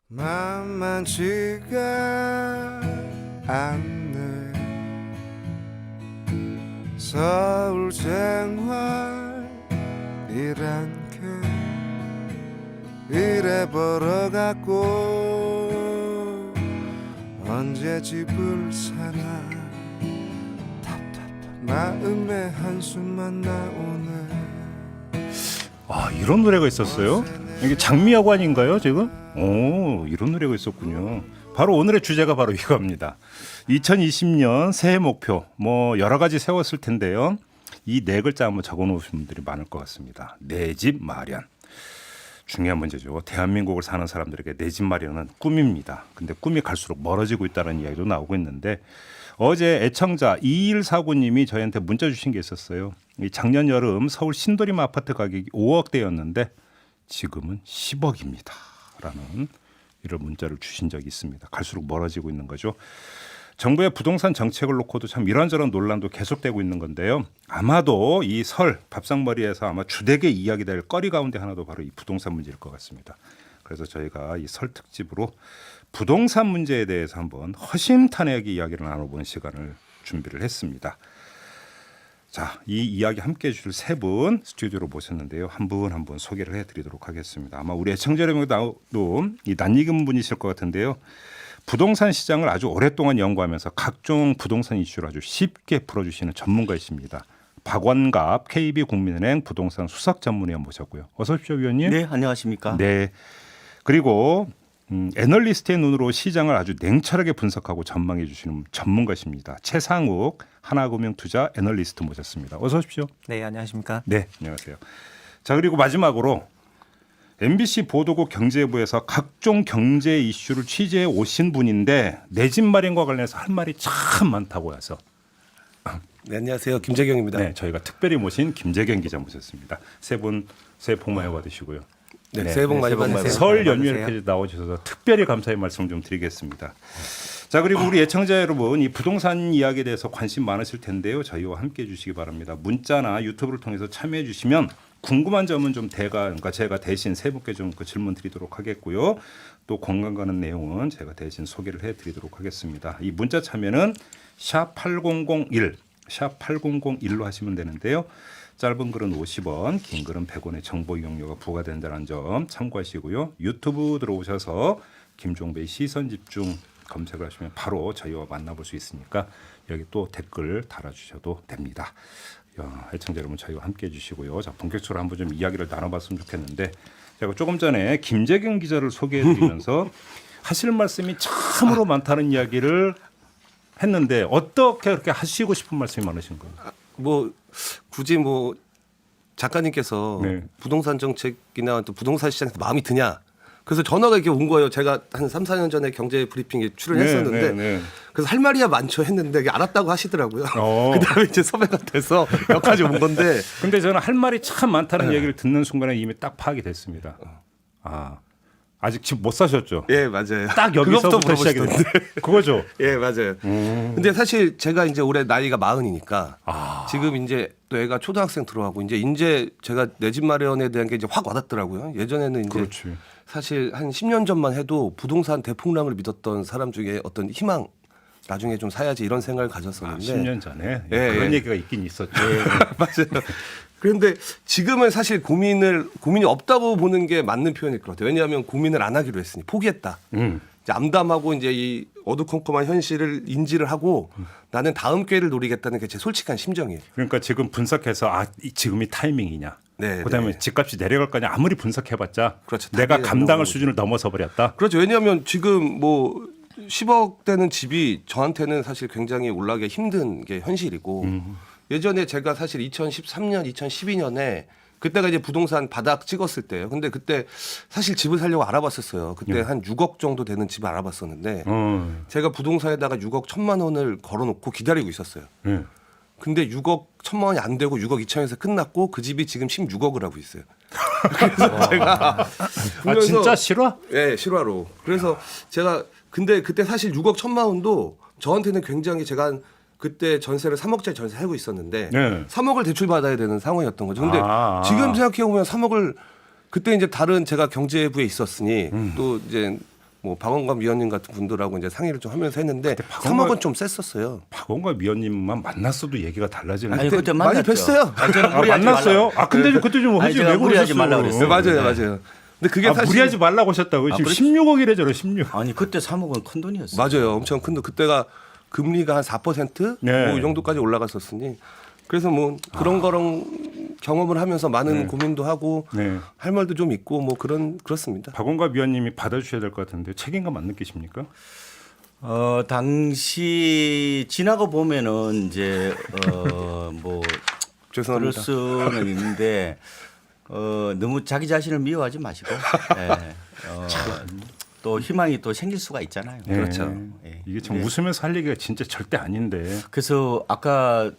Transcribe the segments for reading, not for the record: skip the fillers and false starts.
만만치가 않네 서울 생활이란 게 이래 벌어갖고 언제 집을 사나 답답한 마음에 한숨만 나오네. 아, 이런 노래가 있었어요? 이게 장미하고 아닌가요 지금? 오, 이런 노래가 있었군요. 바로 오늘의 주제가 바로 이겁니다. 2020년 새해 목표 뭐 여러 가지 세웠을 텐데요. 이 네 글자 한번 적어놓으신 분들이 많을 것 같습니다. 내 집 마련. 중요한 문제죠. 대한민국을 사는 사람들에게 내 집 마련은 꿈입니다. 근데 꿈이 갈수록 멀어지고 있다는 이야기도 나오고 있는데 어제 애청자 2149님이 저희한테 문자 주신 게 있었어요. 작년 여름 서울 신도림 아파트 가격이 5억대였는데 지금은 10억입니다. 라는 이런 문자를 주신 적이 있습니다. 갈수록 멀어지고 있는 거죠. 정부의 부동산 정책을 놓고도 참 이런저런 논란도 계속되고 있는 건데요. 아마도 이 설 밥상머리에서 아마 주되게 이야기될 거리 가운데 하나도 바로 이 부동산 문제일 것 같습니다. 그래서 저희가 이 설 특집으로 부동산 문제에 대해서 한번 허심탄회하게 이야기를 나눠보는 시간을 준비를 했습니다. 자, 이 이야기 함께해 주실 세 분 스튜디오로 모셨는데요. 한 분 한 분 소개를 해드리도록 하겠습니다. 아마 우리 애청자 여러분도 이 낯익은 분이실 것 같은데요. 부동산 시장을 아주 오랫동안 연구하면서 각종 부동산 이슈를 아주 쉽게 풀어주시는 전문가이십니다. 박원갑 KB국민은행 부동산 수석 전문위원 모셨고요. 어서 오십시오, 위원님. 네, 안녕하십니까. 네. 그리고 애널리스트의 눈으로 시장을 아주 냉철하게 분석하고 전망해 주시는 전문가십니다. 최상욱 하나금융투자 애널리스트 모셨습니다. 어서 오십시오. 네, 안녕하십니까. 네, 안녕하세요. 자, 그리고 마지막으로 MBC 보도국 경제부에서 각종 경제 이슈를 취재해 오신 분인데 내 집 마련과 관련해서 할 말이 참 많다고 해서 네, 안녕하세요. 김재경입니다. 네, 저희가 특별히 모신 김재경 기자 모셨습니다. 세 분 새해 복 많이 받으시고요. 네, 새해 복 많이 받으세요. 설 연휴에 이렇게 나오셔서 특별히 감사의 말씀 좀 드리겠습니다. 자, 그리고 우리 애청자 여러분, 이 부동산 이야기에 대해서 관심 많으실 텐데요. 저희와 함께 해주시기 바랍니다. 문자나 유튜브를 통해서 참여해 주시면 궁금한 점은 좀 그러니까 제가 대신 세 분께 좀 그 질문 드리도록 하겠고요. 또 공감 가는 내용은 제가 대신 소개를 해드리도록 하겠습니다. 이 문자 참여는 샵 8001, 샵 8001로 하시면 되는데요. 짧은 글은 50원, 긴 글은 100원의 정보 이용료가 부과된다는 점 참고하시고요. 유튜브 들어오셔서 김종배의 시선집중 검색을 하시면 바로 저희와 만나볼 수 있으니까 여기 또 댓글 달아주셔도 됩니다. 애청자 여러분 저희와 함께해 주시고요. 자, 본격적으로 한번 좀 이야기를 나눠봤으면 좋겠는데 제가 조금 전에 김재경 기자를 소개해드리면서 하실 말씀이 참으로 많다는 이야기를 했는데 어떻게 그렇게 하시고 싶은 말씀이 많으신 거예요? 뭐 굳이 뭐 작가님께서 네. 부동산 정책이나 또 부동산 시장에서 마음이 드냐. 그래서 전화가 이렇게 온 거예요. 제가 한 3, 4년 전에 경제 브리핑에 출연했었는데 네. 그래서 할 말이야 많죠 했는데 이게 알았다고 하시더라고요. 그다음에 이제 섭외가 돼서 여기까지 온 건데 근데 저는 할 말이 참 많다는 얘기를 듣는 순간에 이미 딱 파악이 됐습니다. 아직 집 못 사셨죠? 예, 맞아요. 딱 여기서부터 시작이 됐는데 그거죠. 예, 맞아요. 근데 사실 제가 이제 올해 나이가 40이니까 지금 이제 또 애가 초등학생 들어가고 이제 제가 내 집 마련에 대한 게 이제 확 와닿더라고요. 예전에는 이제 그렇지. 사실 한 10년 전만 해도 부동산 대폭락을 믿었던 사람 중에 어떤 희망 나중에 좀 사야지 이런 생각을 가졌었는데 10년 전에 예, 그런 예. 얘기가 있긴 있었죠. 맞아요. 그런데 지금은 사실 고민이 없다고 보는 게 맞는 표현일 것 같아요. 왜냐하면 고민을 안 하기로 했으니 포기했다. 이제 암담하고 이제 이 어두컴컴한 현실을 인지를 하고 나는 다음 기회를 노리겠다는 게 제 솔직한 심정이에요. 그러니까 지금 분석해서 지금이 타이밍이냐. 네, 그다음에 네. 집값이 내려갈 거냐 아무리 분석해봤자 그렇죠. 내가 답이 안 감당할 나오는 수준을 넘어서 버렸다. 그렇죠. 왜냐하면 지금 뭐 10억 되는 집이 저한테는 사실 굉장히 올라가기 힘든 게 현실이고 예전에 제가 사실 2013년, 2012년에 그때가 이제 부동산 바닥 찍었을 때예요. 근데 그때 사실 집을 살려고 알아봤었어요. 그때 한 6억 정도 되는 집을 알아봤었는데 제가 부동산에다가 6억 1천만 원을 걸어놓고 기다리고 있었어요. 근데 6억 1천만 원이 안 되고 6억 2천에서 끝났고 그 집이 지금 16억을 하고 있어요. 그래서 제가 진짜 싫어? 네, 실화로. 그래서 제가 근데 그때 사실 6억 1천만 원도 저한테는 굉장히 제가 그때 전세를 3억짜리 전세 살고 있었는데 네. 3억을 대출 받아야 되는 상황이었던 거죠. 근데 아. 지금 생각해 보면 3억을 그때 이제 다른 제가 경제부에 있었으니 또 이제 뭐 박원감 위원님 같은 분들하고 이제 상의를 좀 하면서 했는데 박원감- 3억은 좀 셌었어요. 박원과 위원님만 만났어도 얘기가 달라지는. 아니 그때 많이 만났죠. 뵀어요. 아니, 저는 아, 무리하지 만났어요? 말라고. 아 근데 그때 좀 아니, 하지 제가 왜 무리하지 그러셨어요? 말라고 그랬어요. 맞아요. 근데 그게 아, 사실 무리하지 말라고 하셨다고요? 지금 그렇지. 16억이래잖아요. 16. 아니 그때 3억은 큰 돈이었어요. 맞아요. 엄청 큰 돈. 그때가 금리가 한 4% 네. 뭐 이 정도까지 올라갔었으니 그래서 뭐 그런 거랑 경험을 하면서 많은 고민도 하고 네. 할 말도 좀 있고 뭐 그렇습니다. 박원과 위원님이 받아주셔야 될 것 같은데 책임감 안 느끼십니까? 당시 지나고 보면은 이제 뭐 그럴 죄송합니다. 수는 있는데 너무 자기 자신을 미워하지 마시고 또 희망이 또 생길 수가 있잖아요. 네. 그렇죠. 예. 이게 참 네. 웃으면서 할 얘기가 진짜 절대 아닌데. 그래서 아까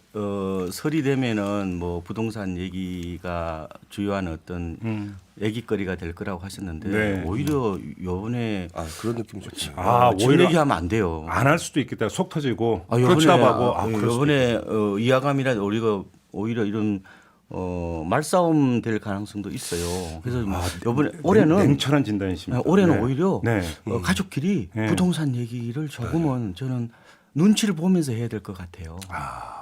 설이 되면은 뭐 부동산 얘기가 주요한 어떤 얘기거리가 될 거라고 하셨는데 네. 오히려 요번에 아 그런 느낌 좋죠. 아 지금 오히려 얘기하면 안 돼요. 안 할 수도 있겠다. 속 터지고 요번에 답답하고. 아, 그럴 수도 요번에 이하감이라 우리가 오히려 이런 말싸움 될 가능성도 있어요. 그래서 요번에 올해는 냉철한 진단이십니다. 올해는 네. 오히려 네. 가족끼리 네. 부동산 얘기를 조금은 저는 눈치를 보면서 해야 될 것 같아요.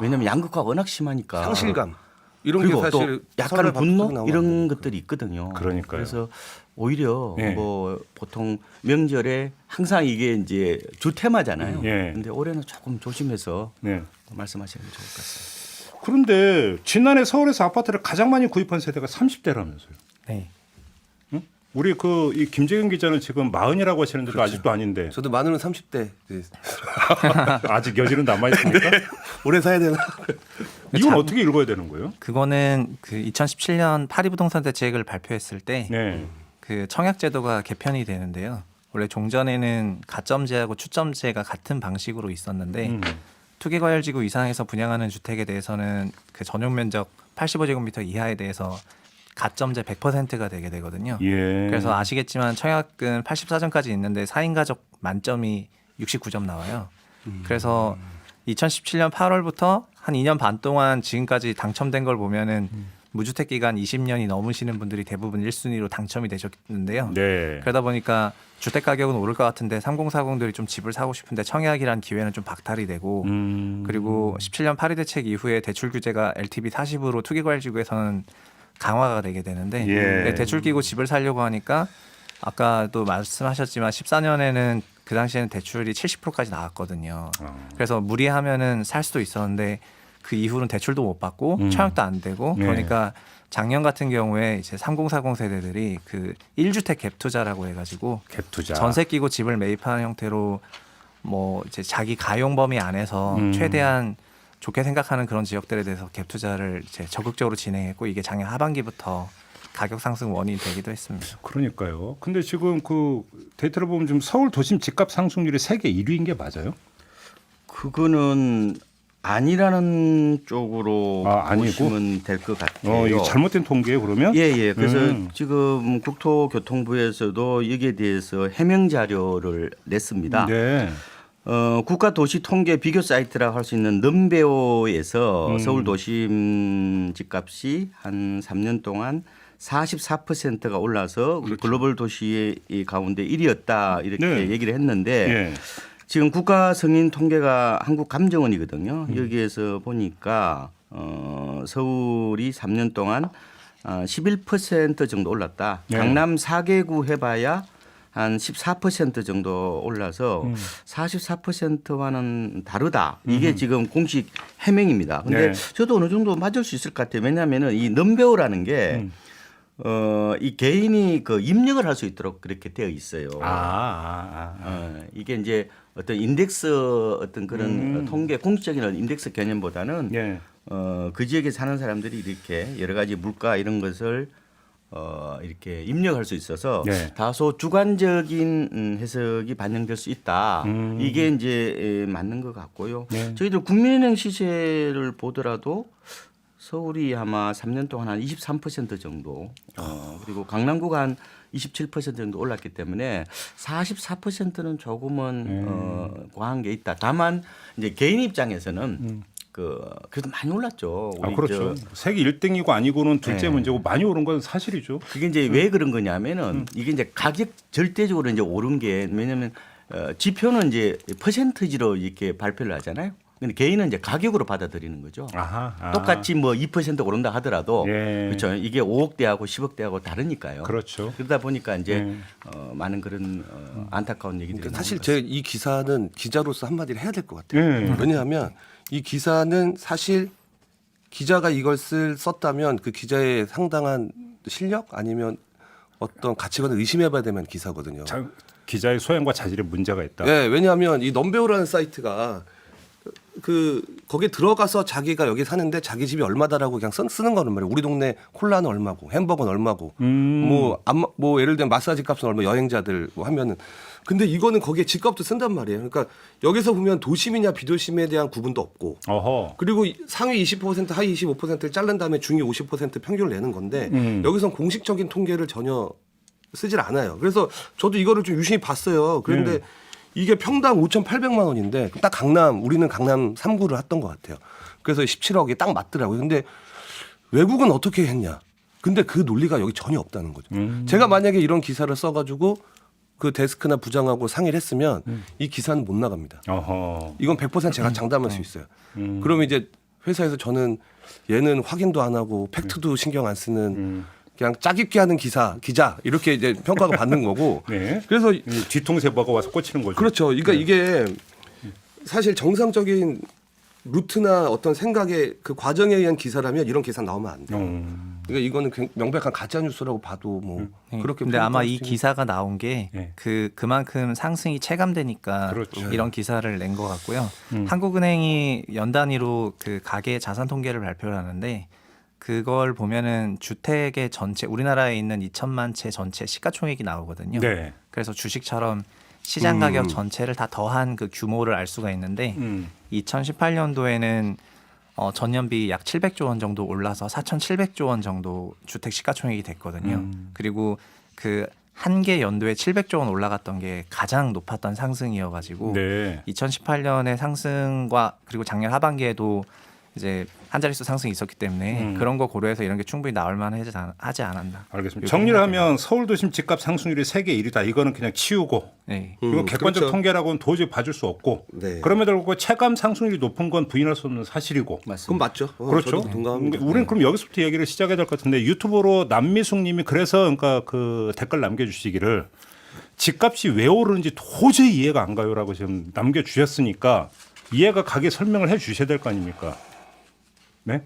왜냐하면 양극화가 워낙 심하니까. 상실감 이런 게 그리고 사실 또 서로의 약간 분노 나오면 이런 안 돼요. 것들이 있거든요. 그러니까요. 그래서 오히려 네. 뭐 보통 명절에 항상 이게 이제 주 테마잖아요. 네. 근데 올해는 조금 조심해서 네. 말씀하시는 게 좋을 것 같습니다. 그런데 지난해 서울에서 아파트를 가장 많이 구입한 세대가 30대라면서요. 네. 우리 이 김재경 기자는 지금 40이라고 하시는데도 그렇죠. 아직도 아닌데 저도 만으로는 30대 아직 여지는 남아 있습니까? 오래 사야 되나? 이건 자- 어떻게 읽어야 되는 거예요? 그거는 그 2017년 파리 부동산 대책을 발표했을 때 그 네. 청약 제도가 개편이 되는데요. 원래 종전에는 가점제하고 추점제가 같은 방식으로 있었는데 음. 투기과열지구 이상에서 분양하는 주택에 대해서는 그 전용 면적 85제곱미터 이하에 대해서 가점제 100%가 되게 되거든요. 예. 그래서 아시겠지만 청약은 84점까지 있는데 4인 가족 만점이 69점 나와요. 그래서 2017년 8월부터 한 2년 반 동안 지금까지 당첨된 걸 보면은 무주택 기간 20년이 넘으시는 분들이 대부분 1순위로 당첨이 되셨는데요. 네. 그러다 보니까 주택 가격은 오를 것 같은데 3040들이 좀 집을 사고 싶은데 청약이란 기회는 좀 박탈이 되고 그리고 17년 파리 대책 이후에 대출 규제가 LTV 40으로 투기과열지구에서는 강화가 되게 되는데 예. 대출 끼고 집을 살려고 하니까 아까도 말씀하셨지만 14년에는 그 당시에는 대출이 70%까지 나왔거든요. 그래서 무리하면은 살 수도 있었는데 그 이후로는 대출도 못 받고 청약도 안 되고 네. 그러니까 작년 같은 경우에 이제 3040 세대들이 그 1주택 갭 투자라고 해가지고 갭 투자. 전세 끼고 집을 매입하는 형태로 뭐 이제 자기 가용 범위 안에서 최대한 좋게 생각하는 그런 지역들에 대해서 갭 투자를 이제 적극적으로 진행했고 이게 작년 하반기부터 가격 상승 원인이 되기도 했습니다. 그러니까요. 근데 지금 그 데이터를 보면 좀 서울 도심 집값 상승률이 세계 1위인 게 맞아요? 그거는 아니라는 쪽으로 아니고? 보시면 될 것 같아요. 이게 잘못된 통계예요, 그러면? 예. 그래서 지금 국토교통부에서도 여기에 대해서 해명 자료를 냈습니다. 네. 국가도시통계 비교 사이트라고 할 수 있는 넘베오에서 서울 도심 집값이 한 3년 동안 44%가 올라서 글로벌 도시 가운데 1위였다 이렇게 네. 얘기를 했는데 예. 지금 국가 승인 통계가 한국감정원이거든요. 여기에서 보니까 서울이 3년 동안 11% 정도 올랐다. 네. 강남 4개구 해봐야 한 14% 정도 올라서 44%와는 다르다. 이게 지금 공식 해명입니다. 근데 네. 저도 어느 정도 맞을 수 있을 것 같아요. 왜냐하면은 이 넘베오라는 게 이 개인이 그 입력을 할 수 있도록 그렇게 되어 있어요. 이게 이제 어떤 인덱스 어떤 그런 통계 공식적인 인덱스 개념보다는 예. 그 지역에 사는 사람들이 이렇게 여러 가지 물가 이런 것을 이렇게 입력할 수 있어서 네. 다소 주관적인 해석이 반영될 수 있다. 이게 이제 맞는 것 같고요. 네. 저희들 국민은행 시세를 보더라도 서울이 아마 3년 동안 한 23% 정도 그리고 강남구가 한 27% 정도 올랐기 때문에 44%는 조금은 과한 게 있다. 다만 이제 개인 입장에서는 그래도 많이 올랐죠. 아, 우리 그렇죠. 세계 1등이고 아니고는 둘째 네. 문제고 많이 오른 건 사실이죠. 그게 이제 왜 그런 거냐면은 이게 이제 가격 절대적으로 이제 오른 게 왜냐면 지표는 이제 퍼센트지로 이렇게 발표를 하잖아요. 근데 개인은 이제 가격으로 받아들이는 거죠. 아하, 똑같이 뭐 2% 오른다 하더라도 예. 그렇죠. 이게 5억대하고 10억대하고 다르니까요. 그렇죠. 그러다 보니까 이제 많은 그런 안타까운 얘기들이 그러니까 나오는 사실 거죠. 제 이 기사는 기자로서 한마디를 해야 될 것 같아요. 예. 왜냐하면 이 기사는 사실 기자가 이걸 썼다면 그 기자의 상당한 실력 아니면 어떤 가치관을 의심해봐야 되는 기사거든요. 기자의 소양과 자질에 문제가 있다. 네, 왜냐하면 이 넘베오라는 사이트가 거기에 들어가서 자기가 여기 사는데 자기 집이 얼마다라고 그냥 쓰는 거는 말이에요. 우리 동네 콜라는 얼마고 햄버거는 얼마고 뭐 예를 들면 마사지 값은 얼마 여행자들 뭐 하면은 근데 이거는 거기에 집값도 쓴단 말이에요. 그러니까 여기서 보면 도심이냐 비도심에 대한 구분도 없고 어허. 그리고 상위 20% 하위 25%를 자른 다음에 중위 50% 평균을 내는 건데 여기선 공식적인 통계를 전혀 쓰질 않아요. 그래서 저도 이거를 좀 유심히 봤어요. 그런데 이게 평당 5,800만 원인데 딱 우리는 강남 3구를 했던 것 같아요. 그래서 17억이 딱 맞더라고요. 근데 외국은 어떻게 했냐? 근데 그 논리가 여기 전혀 없다는 거죠. 제가 만약에 이런 기사를 써가지고 그 데스크나 부장하고 상의를 했으면 이 기사는 못 나갑니다. 어허. 이건 100% 제가 장담할 수 있어요. 그러면 이제 회사에서 저는 얘는 확인도 안 하고 팩트도 신경 안 쓰는 그냥 짜깁기 하는 기자 이렇게 이제 평가가 받는 거고. 네. 그래서 뒤통수에 뭐가 와서 꽂히는 거죠. 그렇죠. 그러니까 이게 사실 정상적인 루트나 어떤 생각의 그 과정에 의한 기사라면 이런 기사 나오면 안 돼요. 그러니까 이거는 명백한 가짜 뉴스라고 봐도 뭐 그렇게. 근데 아마 평가할 이 수 있는- 기사가 나온 게 예. 그만큼 상승이 체감되니까 그렇죠. 이런 기사를 낸 것 같고요. 한국은행이 연 단위로 그 가계 자산 통계를 발표를 하는데 그걸 보면은 주택의 전체 우리나라에 있는 2천만 채 전체 시가총액이 나오거든요. 네. 그래서 주식처럼 시장 가격 전체를 다 더한 그 규모를 알 수가 있는데 2018년도에는 전년비 약 700조 원 정도 올라서 4,700조 원 정도 주택 시가총액이 됐거든요. 그리고 그 한 개 연도에 700조 원 올라갔던 게 가장 높았던 상승이어가지고 네. 2018년의 상승과 그리고 작년 하반기에도 이제 한 자릿수 상승이 있었기 때문에 그런 거 고려해서 이런 게 충분히 나올 만하지 않았나. 알겠습니다. 정리를 하면 서울 도심 집값 상승률이 세계 1위다. 이거는 그냥 치우고 네. 이거 객관적 그렇죠. 통계라고는 도저히 봐줄 수 없고 네. 그럼에도 불구하고 체감 상승률이 높은 건 부인할 수 없는 사실이고 그건 맞죠. 그렇죠. 저도 동감합니다. 우리는 그럼 여기서부터 얘기를 시작해야 될 것 같은데 유튜브로 남미숙님이 그래서 그러니까 그 댓글 남겨주시기를 집값이 왜 오르는지 도저히 이해가 안 가요라고 지금 남겨주셨으니까 이해가 가게 설명을 해주셔야 될 거 아닙니까? 네?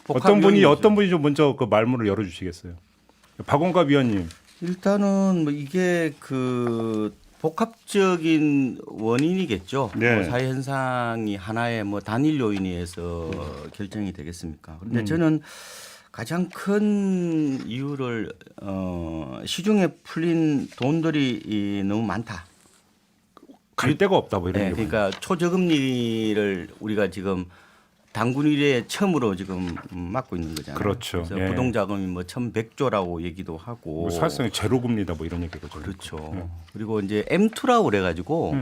어떤 분이 좀 먼저 그 말문을 열어주시겠어요? 박원갑 위원님. 일단은 뭐 이게 그 복합적인 원인이겠죠. 네. 뭐 사회 현상이 하나의 뭐 단일 요인에서 결정이 되겠습니까? 그런데 저는 가장 큰 이유를 시중에 풀린 돈들이 너무 많다. 갈 데가 없다 뭐 이런 네, 게. 그러니까 초저금리를 우리가 지금 당군 이래 처음으로 지금 맡고 있는 거잖아요. 그렇죠. 그래서 예. 부동자금이 뭐 1,100조라고 얘기도 하고. 사실상 제로금리다 뭐 이런 얘기거든요. 그렇죠. 그리고 이제 M2라고 그래가지고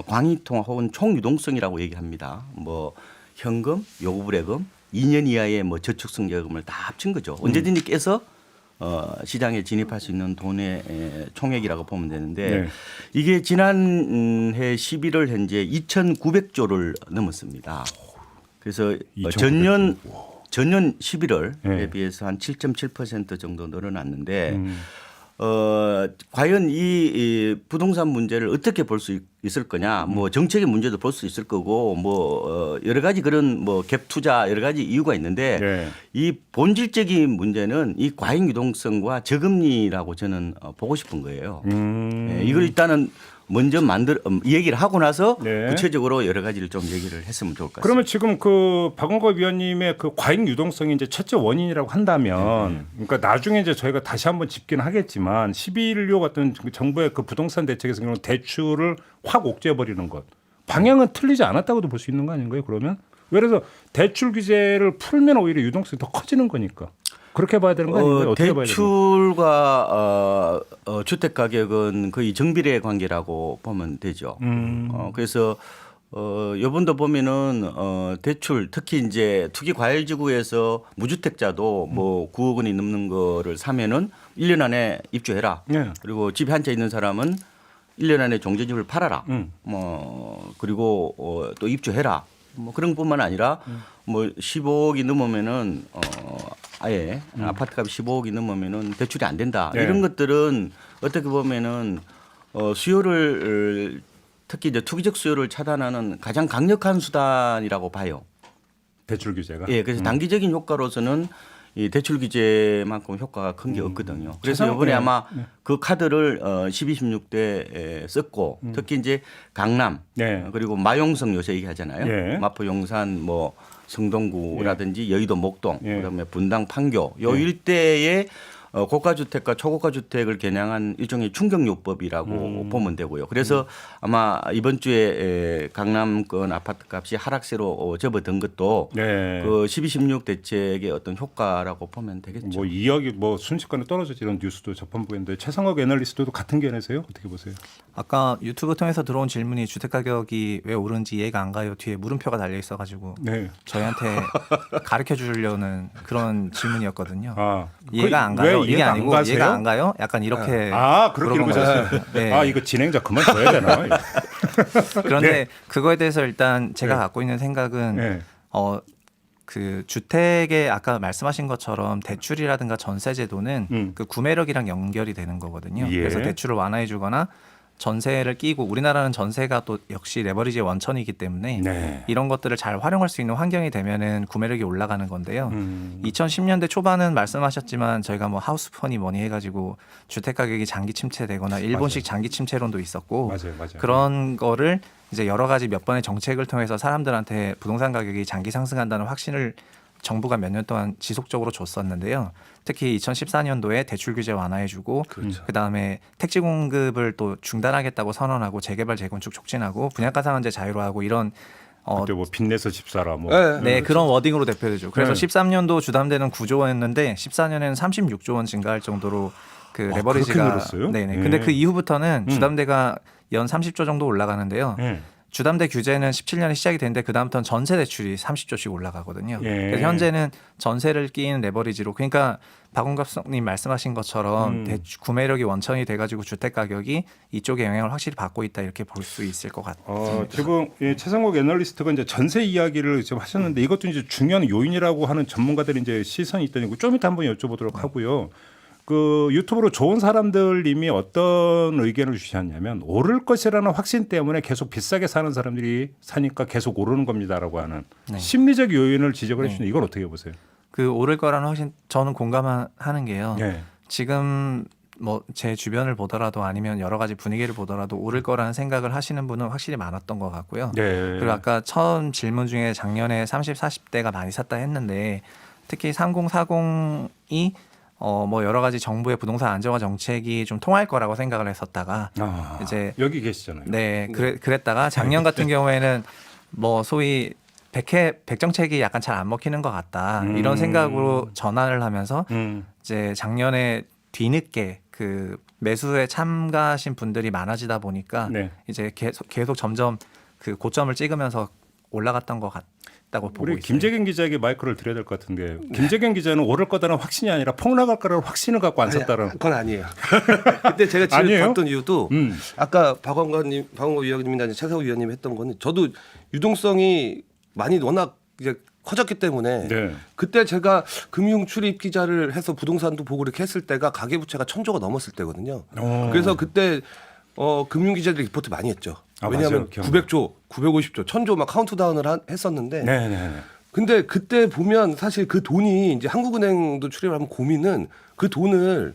광의통화 혹은 총유동성이라고 얘기합니다. 뭐 현금, 요구불예금, 2년 이하의 뭐 저축성 자금을 다 합친 거죠. 언제든지 깨서 시장에 진입할 수 있는 돈의 총액이라고 보면 되는데 네. 이게 지난해 11월 현재 2,900조를 넘었습니다. 그래서 2,900 전년 11월에 네. 비해서 한 7.7% 정도 늘어났는데 과연 이 부동산 문제를 어떻게 볼 수 있을 거냐? 뭐 정책의 문제도 볼 수 있을 거고 뭐 여러 가지 그런 뭐 갭 투자 여러 가지 이유가 있는데 네. 이 본질적인 문제는 이 과잉 유동성과 저금리라고 저는 보고 싶은 거예요. 네, 이걸 일단은 먼저 얘기를 하고 나서 네. 구체적으로 여러 가지를 좀 얘기를 했으면 좋을 것 같습니다. 그러면 지금 그 박원갑 위원님의 그 과잉 유동성이 이제 첫째 원인이라고 한다면, 그러니까 나중에 이제 저희가 다시 한번 짚기는 하겠지만 12.16 같은 정부의 그 부동산 대책에서 경우 대출을 확 옥죄해 버리는 것, 방향은 틀리지 않았다고도 볼 수 있는 거 아닌가요? 그러면 그래서 대출 규제를 풀면 오히려 유동성이 더 커지는 거니까. 그렇게 봐야 되는 거 아닌가요? 어떻게 봐야 되는 대출과 주택 가격은 거의 정비례 관계라고 보면 되죠. 그래서 요번도 보면은 대출 특히 이제 투기 과열지구에서 무주택자도 뭐 9억 원이 넘는 거를 사면은 1년 안에 입주해라. 네. 그리고 집이 한 채 있는 사람은 1년 안에 종전집을 팔아라. 뭐 그리고 또 입주해라. 뭐 그런 뿐만 아니라 뭐 15억이 넘으면은 아예 아파트값이 15억이 넘으면은 대출이 안 된다. 네. 이런 것들은 어떻게 보면은 수요를 특히 이제 투기적 수요를 차단하는 가장 강력한 수단이라고 봐요. 대출 규제가. 예, 그래서 단기적인 효과로서는 이 대출 규제만큼 효과가 큰 게 없거든요. 그래서 세상- 이번에 네. 아마 그 카드를 12, 16대 썼고 특히 이제 강남 네. 그리고 마용성 요새 얘기하잖아요. 예. 마포 용산 뭐 성동구라든지 여의도 목동 예. 그다음에 분당 판교 요 일대에 고가 주택과 초고가 주택을 겨냥한 일종의 충격요법이라고 보면 되고요. 그래서 아마 이번 주에 강남권 아파트값이 하락세로 접어든 것도 네. 그 12, 16 대책의 어떤 효과라고 보면 되겠죠. 뭐 2억이 뭐 순식간에 떨어졌지 이런 뉴스도 접한보였는데 최상욱 애널리스트도 같은 견해세요? 어떻게 보세요? 아까 유튜브 통해서 들어온 질문이 주택 가격이 왜 오른지 이해가 안 가요. 뒤에 물음표가 달려 있어가지고 네. 저희한테 가르쳐 주려는 그런 질문이었거든요. 아, 이해가 안 왜 가요. 이게 이해가 안 아니고 가세요? 이해가 안 가요? 약간 이렇게 아, 그렇게 물어본 읽으셨어요? 거죠. 네. 아, 이거 진행자 그만 둬야 되나? 그런데 네. 그거에 대해서 일단 제가 네. 갖고 있는 생각은 네. 그 주택에 아까 말씀하신 것처럼 대출이라든가 전세 제도는 그 구매력이랑 연결이 되는 거거든요. 예. 그래서 대출을 완화해 주거나 전세를 끼고 우리나라는 전세가 또 역시 레버리지의 원천이기 때문에 네. 이런 것들을 잘 활용할 수 있는 환경이 되면은 구매력이 올라가는 건데요. 음. 2010년대 초반은 말씀하셨지만 저희가 뭐 하우스펀이 뭐니 해가지고 주택 가격이 장기 침체되거나 일본식 장기 침체론도 있었고 맞아요. 그런 거를 이제 여러 가지 몇 번의 정책을 통해서 사람들한테 부동산 가격이 장기 상승한다는 확신을 정부가 몇 년 동안 지속적으로 줬었는데요. 특히 2014년도에 대출 규제 완화해주고 그다음에 택지 공급을 또 중단하겠다고 선언하고 재개발 재건축 촉진하고 분양가 상한제 자유로하고 이런 그때 뭐 빚내서 집 사라 뭐. 네. 네, 그런 워딩으로 대표되죠. 그래서 네. 13년도 주담대는 9조 원이었는데 14년에는 36조 원 증가할 정도로 그 레버리지가 그렇게 늘었어요? 네네. 네. 근데 그 이후부터는 주담대가 연 30조 정도 올라가는데요. 네. 주담대 규제는 17년에 시작이 됐는데 그다음부터는 전세 대출이 30조씩 올라가거든요. 예. 그래서 현재는 전세를 끼는 레버리지로 그러니까 박원갑님 말씀하신 것처럼 구매력이 원천이 돼가지고 주택 가격이 이쪽에 영향을 확실히 받고 있다 이렇게 볼 수 있을 것 같습니다. 지금 최상욱 애널리스트가 이제 전세 이야기를 지금 하셨는데 이것도 이제 중요한 요인이라고 하는 전문가들이 이제 시선이 있다는 거 좀 이따 한번 여쭤보도록 하고요. 그 유튜브로 좋은 사람들님이 어떤 의견을 주셨냐면 오를 것이라는 확신 때문에 계속 비싸게 사는 사람들이 사니까 계속 오르는 겁니다라고 하는 네. 심리적 요인을 지적을 해주시는데 이걸 어떻게 보세요? 그 오를 거라는 확신 저는 공감하는 게요. 네. 지금 뭐 제 주변을 보더라도 아니면 여러 가지 분위기를 보더라도 오를 거라는 생각을 하시는 분은 확실히 많았던 것 같고요. 네. 그리고 아까 처음 질문 중에 작년에 30, 40대가 많이 샀다 했는데 특히 30, 40이 뭐 여러 가지 정부의 부동산 안정화 정책이 좀 통할 거라고 생각을 했었다가 이제 여기 계시잖아요. 네, 그랬다가 작년 같은 경우에는 뭐 소위 백정책이 약간 잘 안 먹히는 것 같다 이런 생각으로 전환을 하면서 이제 작년에 뒤늦게 그 매수에 참가하신 분들이 많아지다 보니까 네. 이제 계속 점점 그 고점을 찍으면서 올라갔던 것 같다고 보고 우리 있어요. 김재경 기자에게 마이크를 드려야 될 것 같은데 김재경 기자는 오를 거다는 확신이 아니라 폭락할 거라는 확신을 갖고 안 샀다는. 그건 아니에요. 그때 제가 지금 아니에요? 봤던 이유도 아까 박원갑 위원님이나 최상욱 위원님이 했던 거는 저도 유동성이 많이 워낙 이제 커졌기 때문에 네. 그때 제가 금융 출입 기자를 해서 부동산도 보고 이렇게 했을 때가 가계부채가 1,000조가 넘었을 때거든요. 그래서 그때 금융 기자들이 리포트 많이 했죠. 아, 왜냐하면 맞아요. 기억나요. 900조, 950조, 1,000조 막 카운트다운을 했었는데 네네네. 근데 그때 보면 사실 그 돈이 이제 한국은행도 출입하면 고민은 그 돈을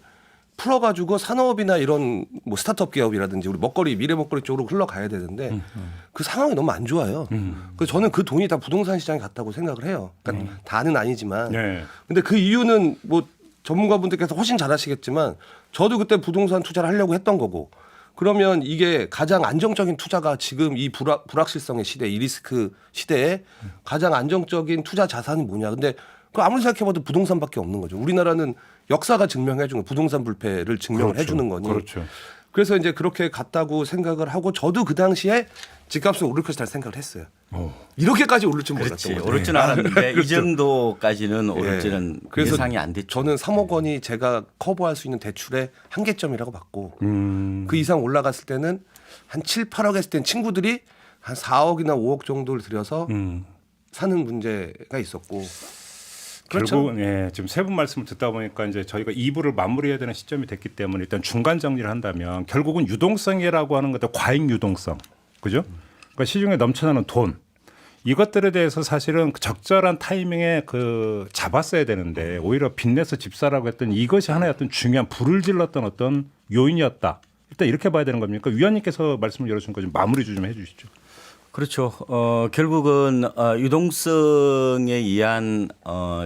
풀어가지고 산업이나 이런 뭐 스타트업 기업이라든지 우리 먹거리 미래 먹거리 쪽으로 흘러가야 되는데 그 상황이 너무 안 좋아요. 그래서 저는 그 돈이 다 부동산 시장에 갔다고 생각을 해요. 그러니까 다는 아니지만. 네. 근데 그 이유는 뭐 전문가분들께서 훨씬 잘 아시겠지만 저도 그때 부동산 투자를 하려고 했던 거고 그러면 이게 가장 안정적인 투자가 지금 이 불확실성의 시대, 이 리스크 시대에 가장 안정적인 투자 자산이 뭐냐. 근데 그 아무리 생각해봐도 부동산밖에 없는 거죠. 우리나라는 역사가 증명해주는 부동산 불패를 증명을 그렇죠. 해주는 거니. 그렇죠. 그래서 이제 그렇게 갔다고 생각을 하고 저도 그 당시에 집값은 오를 것이라는 생각을 했어요. 이렇게까지 오를 줄 그렇지. 몰랐던 거죠. 오를 줄 알았는데 이 그렇죠. 정도까지는 오를 예. 줄은 그래서 예상이 안 됐죠. 저는 3억 원이 제가 커버할 수 있는 대출의 한계점이라고 봤고 그 이상 올라갔을 때는 한 7, 8억 했을 땐 친구들이 한 4억이나 5억 정도를 들여서 사는 문제가 있었고 그렇죠. 결국 예, 지금 세 분 말씀을 듣다 보니까 이제 저희가 2부를 마무리해야 되는 시점이 됐기 때문에 일단 중간 정리를 한다면 결국은 유동성이라고 하는 것들 과잉 유동성, 그죠? 그러니까 시중에 넘쳐나는 돈 이것들에 대해서 사실은 적절한 타이밍에 그 잡았어야 되는데 오히려 빚내서 집 사라고 했던 이것이 하나의 어떤 중요한 불을 질렀던 어떤 요인이었다. 일단 이렇게 봐야 되는 겁니까? 위원님께서 말씀을 열어준 거 좀 마무리 좀 해주시죠. 그렇죠. 결국은 유동성에 의한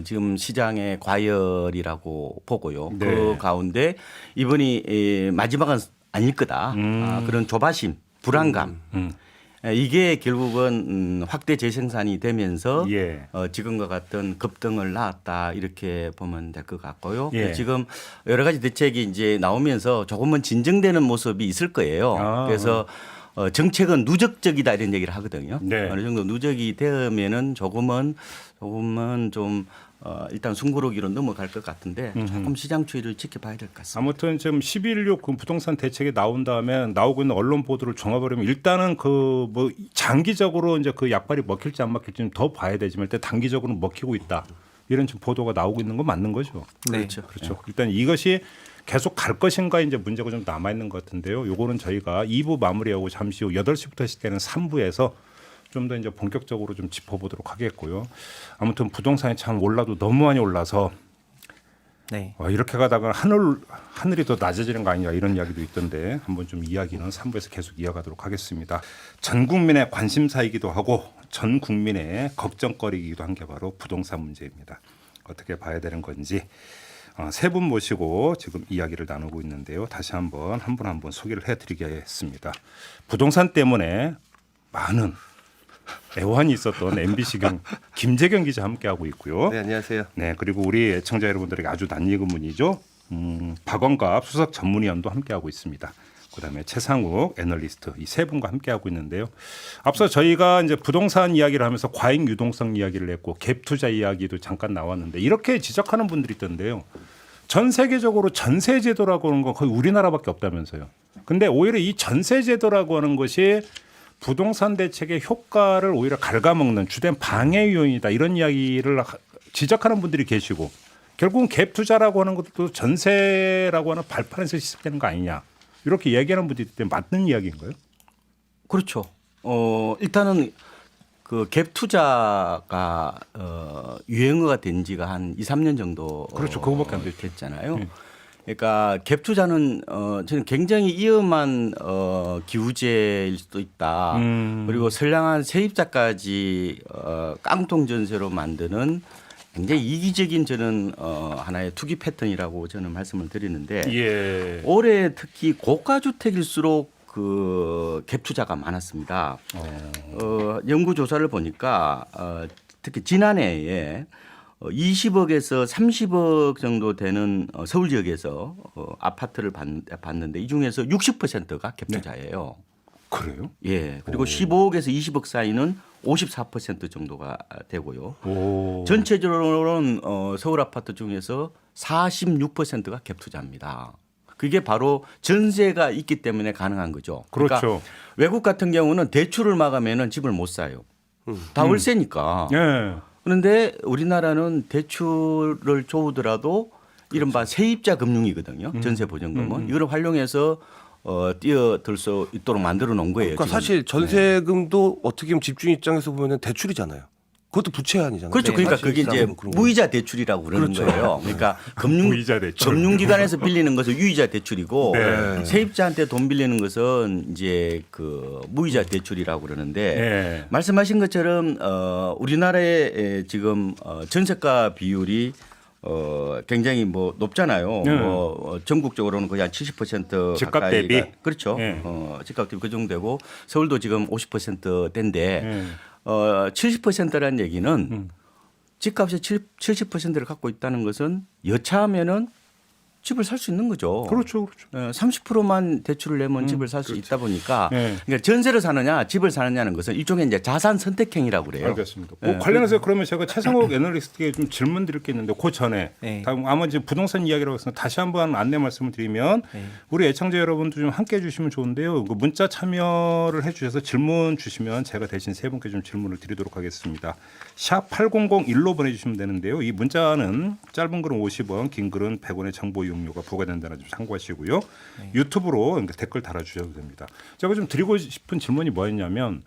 지금 시장의 과열이라고 보고요. 네. 그 가운데 이번이 마지막은 아닐 거다. 그런 조바심, 불안감. 이게 결국은 확대 재생산이 되면서 예. 지금과 같은 급등을 낳았다 이렇게 보면 될 것 같고요. 예. 지금 여러 가지 대책이 이제 나오면서 조금은 진정되는 모습이 있을 거예요. 아. 그래서 정책은 누적적이다 이런 얘기를 하거든요. 네. 어느 정도 누적이 되면은 조금은 좀 일단 숨고르기로 넘어갈 것 같은데 조금 시장 추이를 지켜봐야 될 것 같습니다. 아무튼 지금 11.6 그 부동산 대책이 나온 다음에 나오고 있는 언론 보도를 종합해보면 일단은 그 뭐 장기적으로 이제 그 약발이 먹힐지 안 먹힐지는 더 봐야 되지만 일단 단기적으로는 먹히고 있다. 이런 지금 보도가 나오고 있는 건 맞는 거죠. 네. 그렇죠. 그렇죠. 일단 이것이 계속 갈 것인가 이제 문제가 좀 남아 있는 것 같은데요. 요거는 저희가 2부 마무리하고 잠시 후 8시부터 시작되는 3부에서 좀 더 이제 본격적으로 좀 짚어보도록 하겠고요. 아무튼 부동산이 참 올라도 너무 많이 올라서 네. 이렇게 가다가 하늘이 더 낮아지는 거 아니냐 이런 이야기도 있던데 한번 좀 이야기는 3부에서 계속 이어가도록 하겠습니다. 전 국민의 관심사이기도 하고 전 국민의 걱정거리이기도 한 게 바로 부동산 문제입니다. 어떻게 봐야 되는 건지 세 분 모시고 지금 이야기를 나누고 있는데요. 다시 한번 한 분 한 분 소개를 해드리겠습니다. 부동산 때문에 많은 애환이 있었던 MBC경 김재경 기자 함께하고 있고요. 네, 안녕하세요. 네, 그리고 우리 애청자 여러분들에게 아주 낯익은 분이죠. 박원갑 수석 전문위원도 함께하고 있습니다. 그다음에 최상욱 애널리스트 이 세 분과 함께하고 있는데요. 앞서 저희가 이제 부동산 이야기를 하면서 과잉 유동성 이야기를 했고 갭 투자 이야기도 잠깐 나왔는데 이렇게 지적하는 분들이 있던데요. 전 세계적으로 전세 제도라고 하는 건 거의 우리나라밖에 없다면서요. 근데 오히려 이 전세 제도라고 하는 것이 부동산 대책의 효과를 오히려 갉아먹는 주된 방해 요인이다 이런 이야기를 지적하는 분들이 계시고 결국은 갭 투자라고 하는 것도 전세라고 하는 발판에서 시작되는 거 아니냐 이렇게 얘기하는 분들이 때문에 맞는 이야기인가요? 그렇죠. 일단은 그 갭 투자가 유행어가 된 지가 한 2, 3년 정도 그렇죠. 그거밖에 안 됐죠. 됐잖아요. 그러니까 갭 투자는 저는 굉장히 위험한 기우제일 수도 있다. 그리고 선량한 세입자까지 깡통 전세로 만드는 굉장히 이기적인 저는 하나의 투기 패턴이라고 저는 말씀을 드리는데 예. 올해 특히 고가 주택일수록 그 갭 투자가 많았습니다. 연구 조사를 보니까 특히 지난해에 20억에서 30억 정도 되는 서울 지역에서 아파트를 봤는데 이 중에서 60%가 갭 투자예요. 그래요? 예. 그리고 15억에서 20억 사이는 54% 정도가 되고요. 오. 전체적으로는 서울 아파트 중에서 46%가 갭 투자입니다. 그게 바로 전세가 있기 때문에 가능한 거죠. 그렇죠. 그러니까 외국 같은 경우는 대출을 막으면 집을 못 사요. 다 월세니까. 예. 그런데 우리나라는 대출을 줘오더라도 이른바 세입자 금융이거든요. 전세 보증금은 이걸 활용해서 뛰어들 수 있도록 만들어 놓은 거예요. 그러니까 지금. 사실 전세금도 어떻게 보면 집주인 입장에서 보면 대출이잖아요. 그것도 부채 아니잖아요. 그렇죠. 그러니까 사실 그게 이제 그런 거. 무이자 대출이라고 그러는 그렇죠. 거예요. 그러니까 무이자 대출. 금융기관에서 빌리는 것은 유이자 대출이고 네. 세입자한테 돈 빌리는 것은 이제 그 무이자 대출이라고 그러는데 네. 말씀하신 것처럼 우리나라의 지금 전세가 비율이 굉장히 뭐 높잖아요. 뭐 전국적으로는 거의 한 70% 집값 가까이가 대비? 그렇죠. 네. 집값 대비 그 정도 되고 서울도 지금 50%대인데 70%라는 얘기는 집값의 70%를 갖고 있다는 것은 여차하면은 집을 살 수 있는 거죠. 그렇죠, 그렇죠. 30%만 대출을 내면 집을 살 수 있다 보니까 네. 그러니까 전세를 사느냐 집을 사느냐는 것은 일종의 이제 자산 선택행위라고 그래요. 알겠습니다. 네. 관련해서 그러면 제가 최성욱 애널리스트에게 좀 질문 드릴 게 있는데 그 전에 네. 다음 아마 이제 부동산 이야기라고 해서 다시 한번 안내 말씀을 드리면 네. 우리 애청자 여러분도 좀 함께 해주시면 좋은데요. 그 문자 참여를 해주셔서 질문 주시면 제가 대신 세 분께 좀 질문을 드리도록 하겠습니다. 샵 8001로 보내주시면 되는데요. 이 문자는 짧은 글은 50원, 긴 글은 100원의 정보 이용료가 부과된다는 점 참고하시고요. 유튜브로 댓글 달아주셔도 됩니다. 제가 좀 드리고 싶은 질문이 뭐였냐면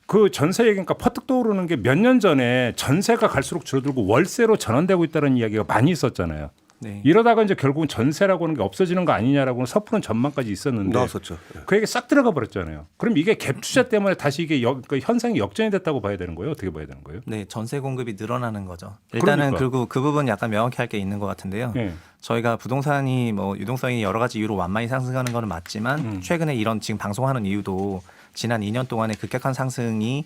그 전세 얘기니까 퍼뜩 떠오르는 게 몇 년 전에 전세가 갈수록 줄어들고 월세로 전환되고 있다는 이야기가 많이 있었잖아요. 네. 이러다가 이제 결국은 전세라고 하는 게 없어지는 거 아니냐라고는 섣부른 전망까지 있었는데 나왔었죠. 그 얘기 싹 들어가 버렸잖아요. 그럼 이게 갭 투자 때문에 다시 이게 그 현상이 역전이 됐다고 봐야 되는 거예요? 어떻게 봐야 되는 거예요? 네, 전세 공급이 늘어나는 거죠. 일단은 그러니까. 그리고 그 부분 약간 명확히 할 게 있는 것 같은데요. 네. 저희가 부동산이 뭐 유동성이 여러 가지 이유로 완만히 상승하는 거는 맞지만 최근에 이런 지금 방송하는 이유도 지난 2년 동안의 급격한 상승이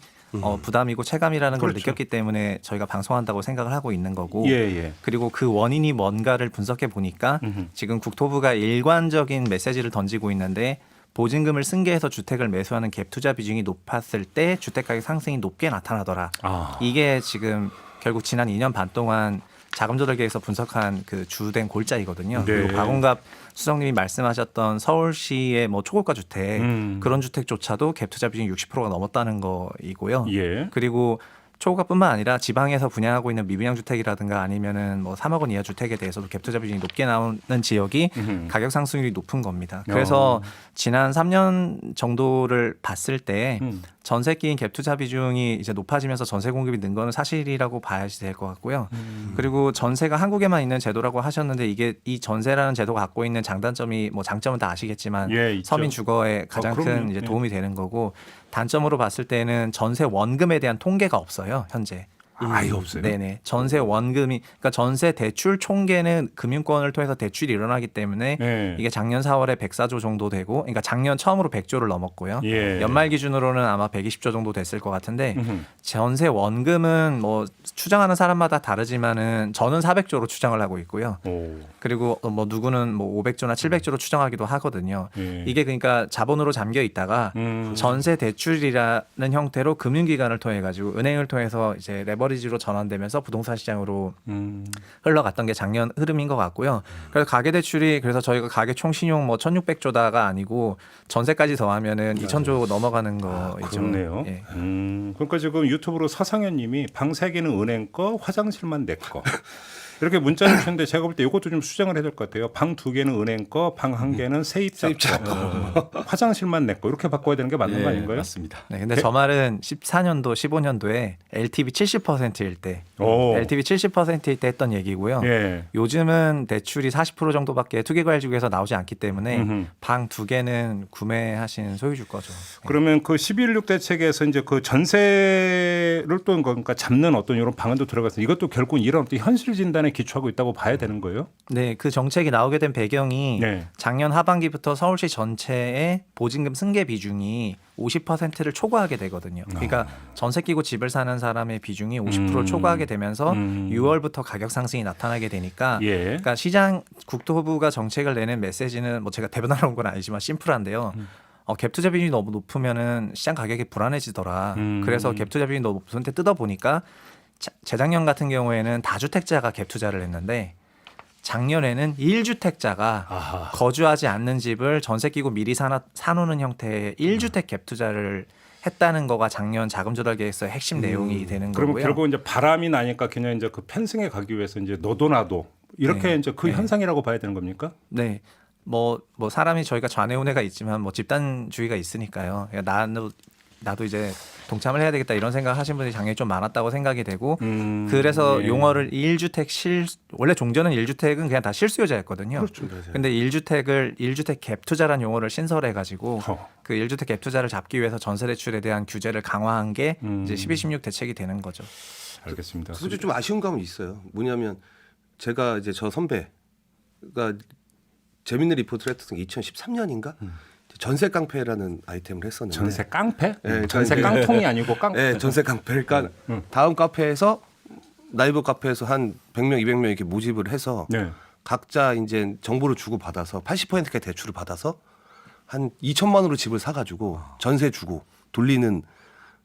부담이고 체감이라는 걸 그렇죠. 느꼈기 때문에 저희가 방송한다고 생각을 하고 있는 거고 예, 예. 그리고 그 원인이 뭔가를 분석해 보니까 지금 국토부가 일관적인 메시지를 던지고 있는데 보증금을 승계해서 주택을 매수하는 갭 투자 비중이 높았을 때 주택 가격 상승이 높게 나타나더라. 아. 이게 지금 결국 지난 2년 반 동안 자금 조달계에서 분석한 그 주된 골자이거든요. 네. 그리고 박원갑 수석님이 말씀하셨던 서울시의 뭐 초고가 주택 그런 주택조차도 갭 투자 비중이 60%가 넘었다는 거이고요. 예. 그리고 초고가뿐만 아니라 지방에서 분양하고 있는 미분양 주택이라든가 아니면은 뭐 3억 원 이하 주택에 대해서도 갭 투자 비중이 높게 나오는 지역이 가격 상승률이 높은 겁니다. 그래서 지난 3년 정도를 봤을 때 전세 끼인 갭 투자 비중이 이제 높아지면서 전세 공급이 는 거는 사실이라고 봐야지 될 것 같고요. 그리고 전세가 한국에만 있는 제도라고 하셨는데 이게 이 전세라는 제도가 갖고 있는 장단점이 뭐 장점은 다 아시겠지만 예, 있죠. 서민 주거에 가장 그럼요. 큰 이제 예. 도움이 되는 거고 단점으로 봤을 때는 전세 원금에 대한 통계가 없어요 현재. 아예 없어요. 네네. 전세 원금이 그러니까 전세 대출 총계는 금융권을 통해서 대출이 일어나기 때문에 네. 이게 작년 4월에 104조 정도 되고, 그러니까 작년 처음으로 100조를 넘었고요. 예. 연말 기준으로는 아마 120조 정도 됐을 것 같은데 전세 원금은 뭐 추정하는 사람마다 다르지만은 저는 400조로 추정을 하고 있고요. 오. 그리고 뭐 누구는 뭐 500조나 700조로 추정하기도 하거든요. 예. 이게 그러니까 자본으로 잠겨 있다가 전세 대출이라는 형태로 금융기관을 통해 가지고 은행을 통해서 이제 레버리지로 전환되면서 부동산 시장으로 흘러갔던 게 작년 흐름인 것 같고요. 그래서 가계 대출이 그래서 저희가 가계 총신용 뭐 1,600조다가 아니고 전세까지 더하면은 2,000조 넘어가는 거이죠. 그렇네요. 예. 그러니까 지금 유튜브로 서상현님이 방 3개는 은행 거, 화장실만 내 거. 이렇게 문자를 주셨는데 제가 볼 때 이것도 좀 수정을 해야 될 것 같아요. 방 2개는 은행 거, 방 1개는 세입자 거. 화장실만 내 거. 이렇게 바꿔야 되는 게 맞는 거 아닌가요? 맞습니다. 네, 근데 저 말은 14년도, 15년도에 LTV 70%일 때, 오. LTV 70%일 때 했던 얘기고요. 예. 요즘은 대출이 40% 정도밖에 투기과열지구에서 나오지 않기 때문에 방 2개는 구매하신 소유주 거죠. 그러면 그 12.16 대책에서 이제 그 전세를 또 그러니까 잡는 어떤 이런 방안도 들어가서 이것도 결국은 이런 어떤 현실 진단에 기초하고 있다고 봐야 되는 거예요? 네, 그 정책이 나오게 된 배경이 네. 작년 하반기부터 서울시 전체의 보증금 승계 비중이 50%를 초과하게 되거든요. 그러니까 전세 끼고 집을 사는 사람의 비중이 50%를 초과하게 되면서 6월부터 가격 상승이 나타나게 되니까 예. 그러니까 시장 국토부가 정책을 내는 메시지는 뭐 제가 대변하러 온 건 아니지만 심플한데요. 갭 투자 비중이 너무 높으면은 시장 가격이 불안해지더라. 그래서 갭 투자 비중이 너무 높은데 뜯어 보니까 재작년 같은 경우에는 다주택자가 갭 투자를 했는데 작년에는 1주택자가 거주하지 않는 집을 전세 끼고 미리 사놓는 형태의 1주택 갭 투자를 했다는 거가 작년 자금 조달 계획서의 핵심 내용이 되는 그러면 거고요. 결국 이제 바람이 나니까 그냥 이제 그 편승에 가기 위해서 이제 너도 나도 이렇게 네. 이제 그 네. 현상이라고 봐야 되는 겁니까? 네. 뭐 사람이 저희가 좌뇌우뇌가 있지만 뭐 집단주의가 있으니까요. 그러니까 나도 이제 동참을 해야 되겠다 이런 생각 하신 분들이 작년에 좀 많았다고 생각이 되고 그래서 예. 용어를 1주택 원래 종전은 1주택은 그냥 다 실수요자였거든요. 그렇죠. 근데 1주택을 1주택 갭 투자라는 용어를 신설해 가지고 그 1주택 갭 투자를 잡기 위해서 전세 대출에 대한 규제를 강화한 게 이제 12.16 대책이 되는 거죠. 알겠습니다. 솔직히 좀 아쉬운 감은 있어요. 뭐냐면 제가 이제 저 선배가 재밌는 리포트를 했던 게 2013년인가 전세 깡패라는 아이템을 했었는데 전세 깡패? 네, 전세 그러니까 깡통이 아니고 깡패. 네, 전세 깡패. 그러니까 다음 카페에서 나이버 카페에서 한 100명, 200명 이렇게 모집을 해서 네. 각자 이제 정보를 주고 받아서 80%의 대출을 받아서 한 2천만 원으로 집을 사가지고 전세 주고 돌리는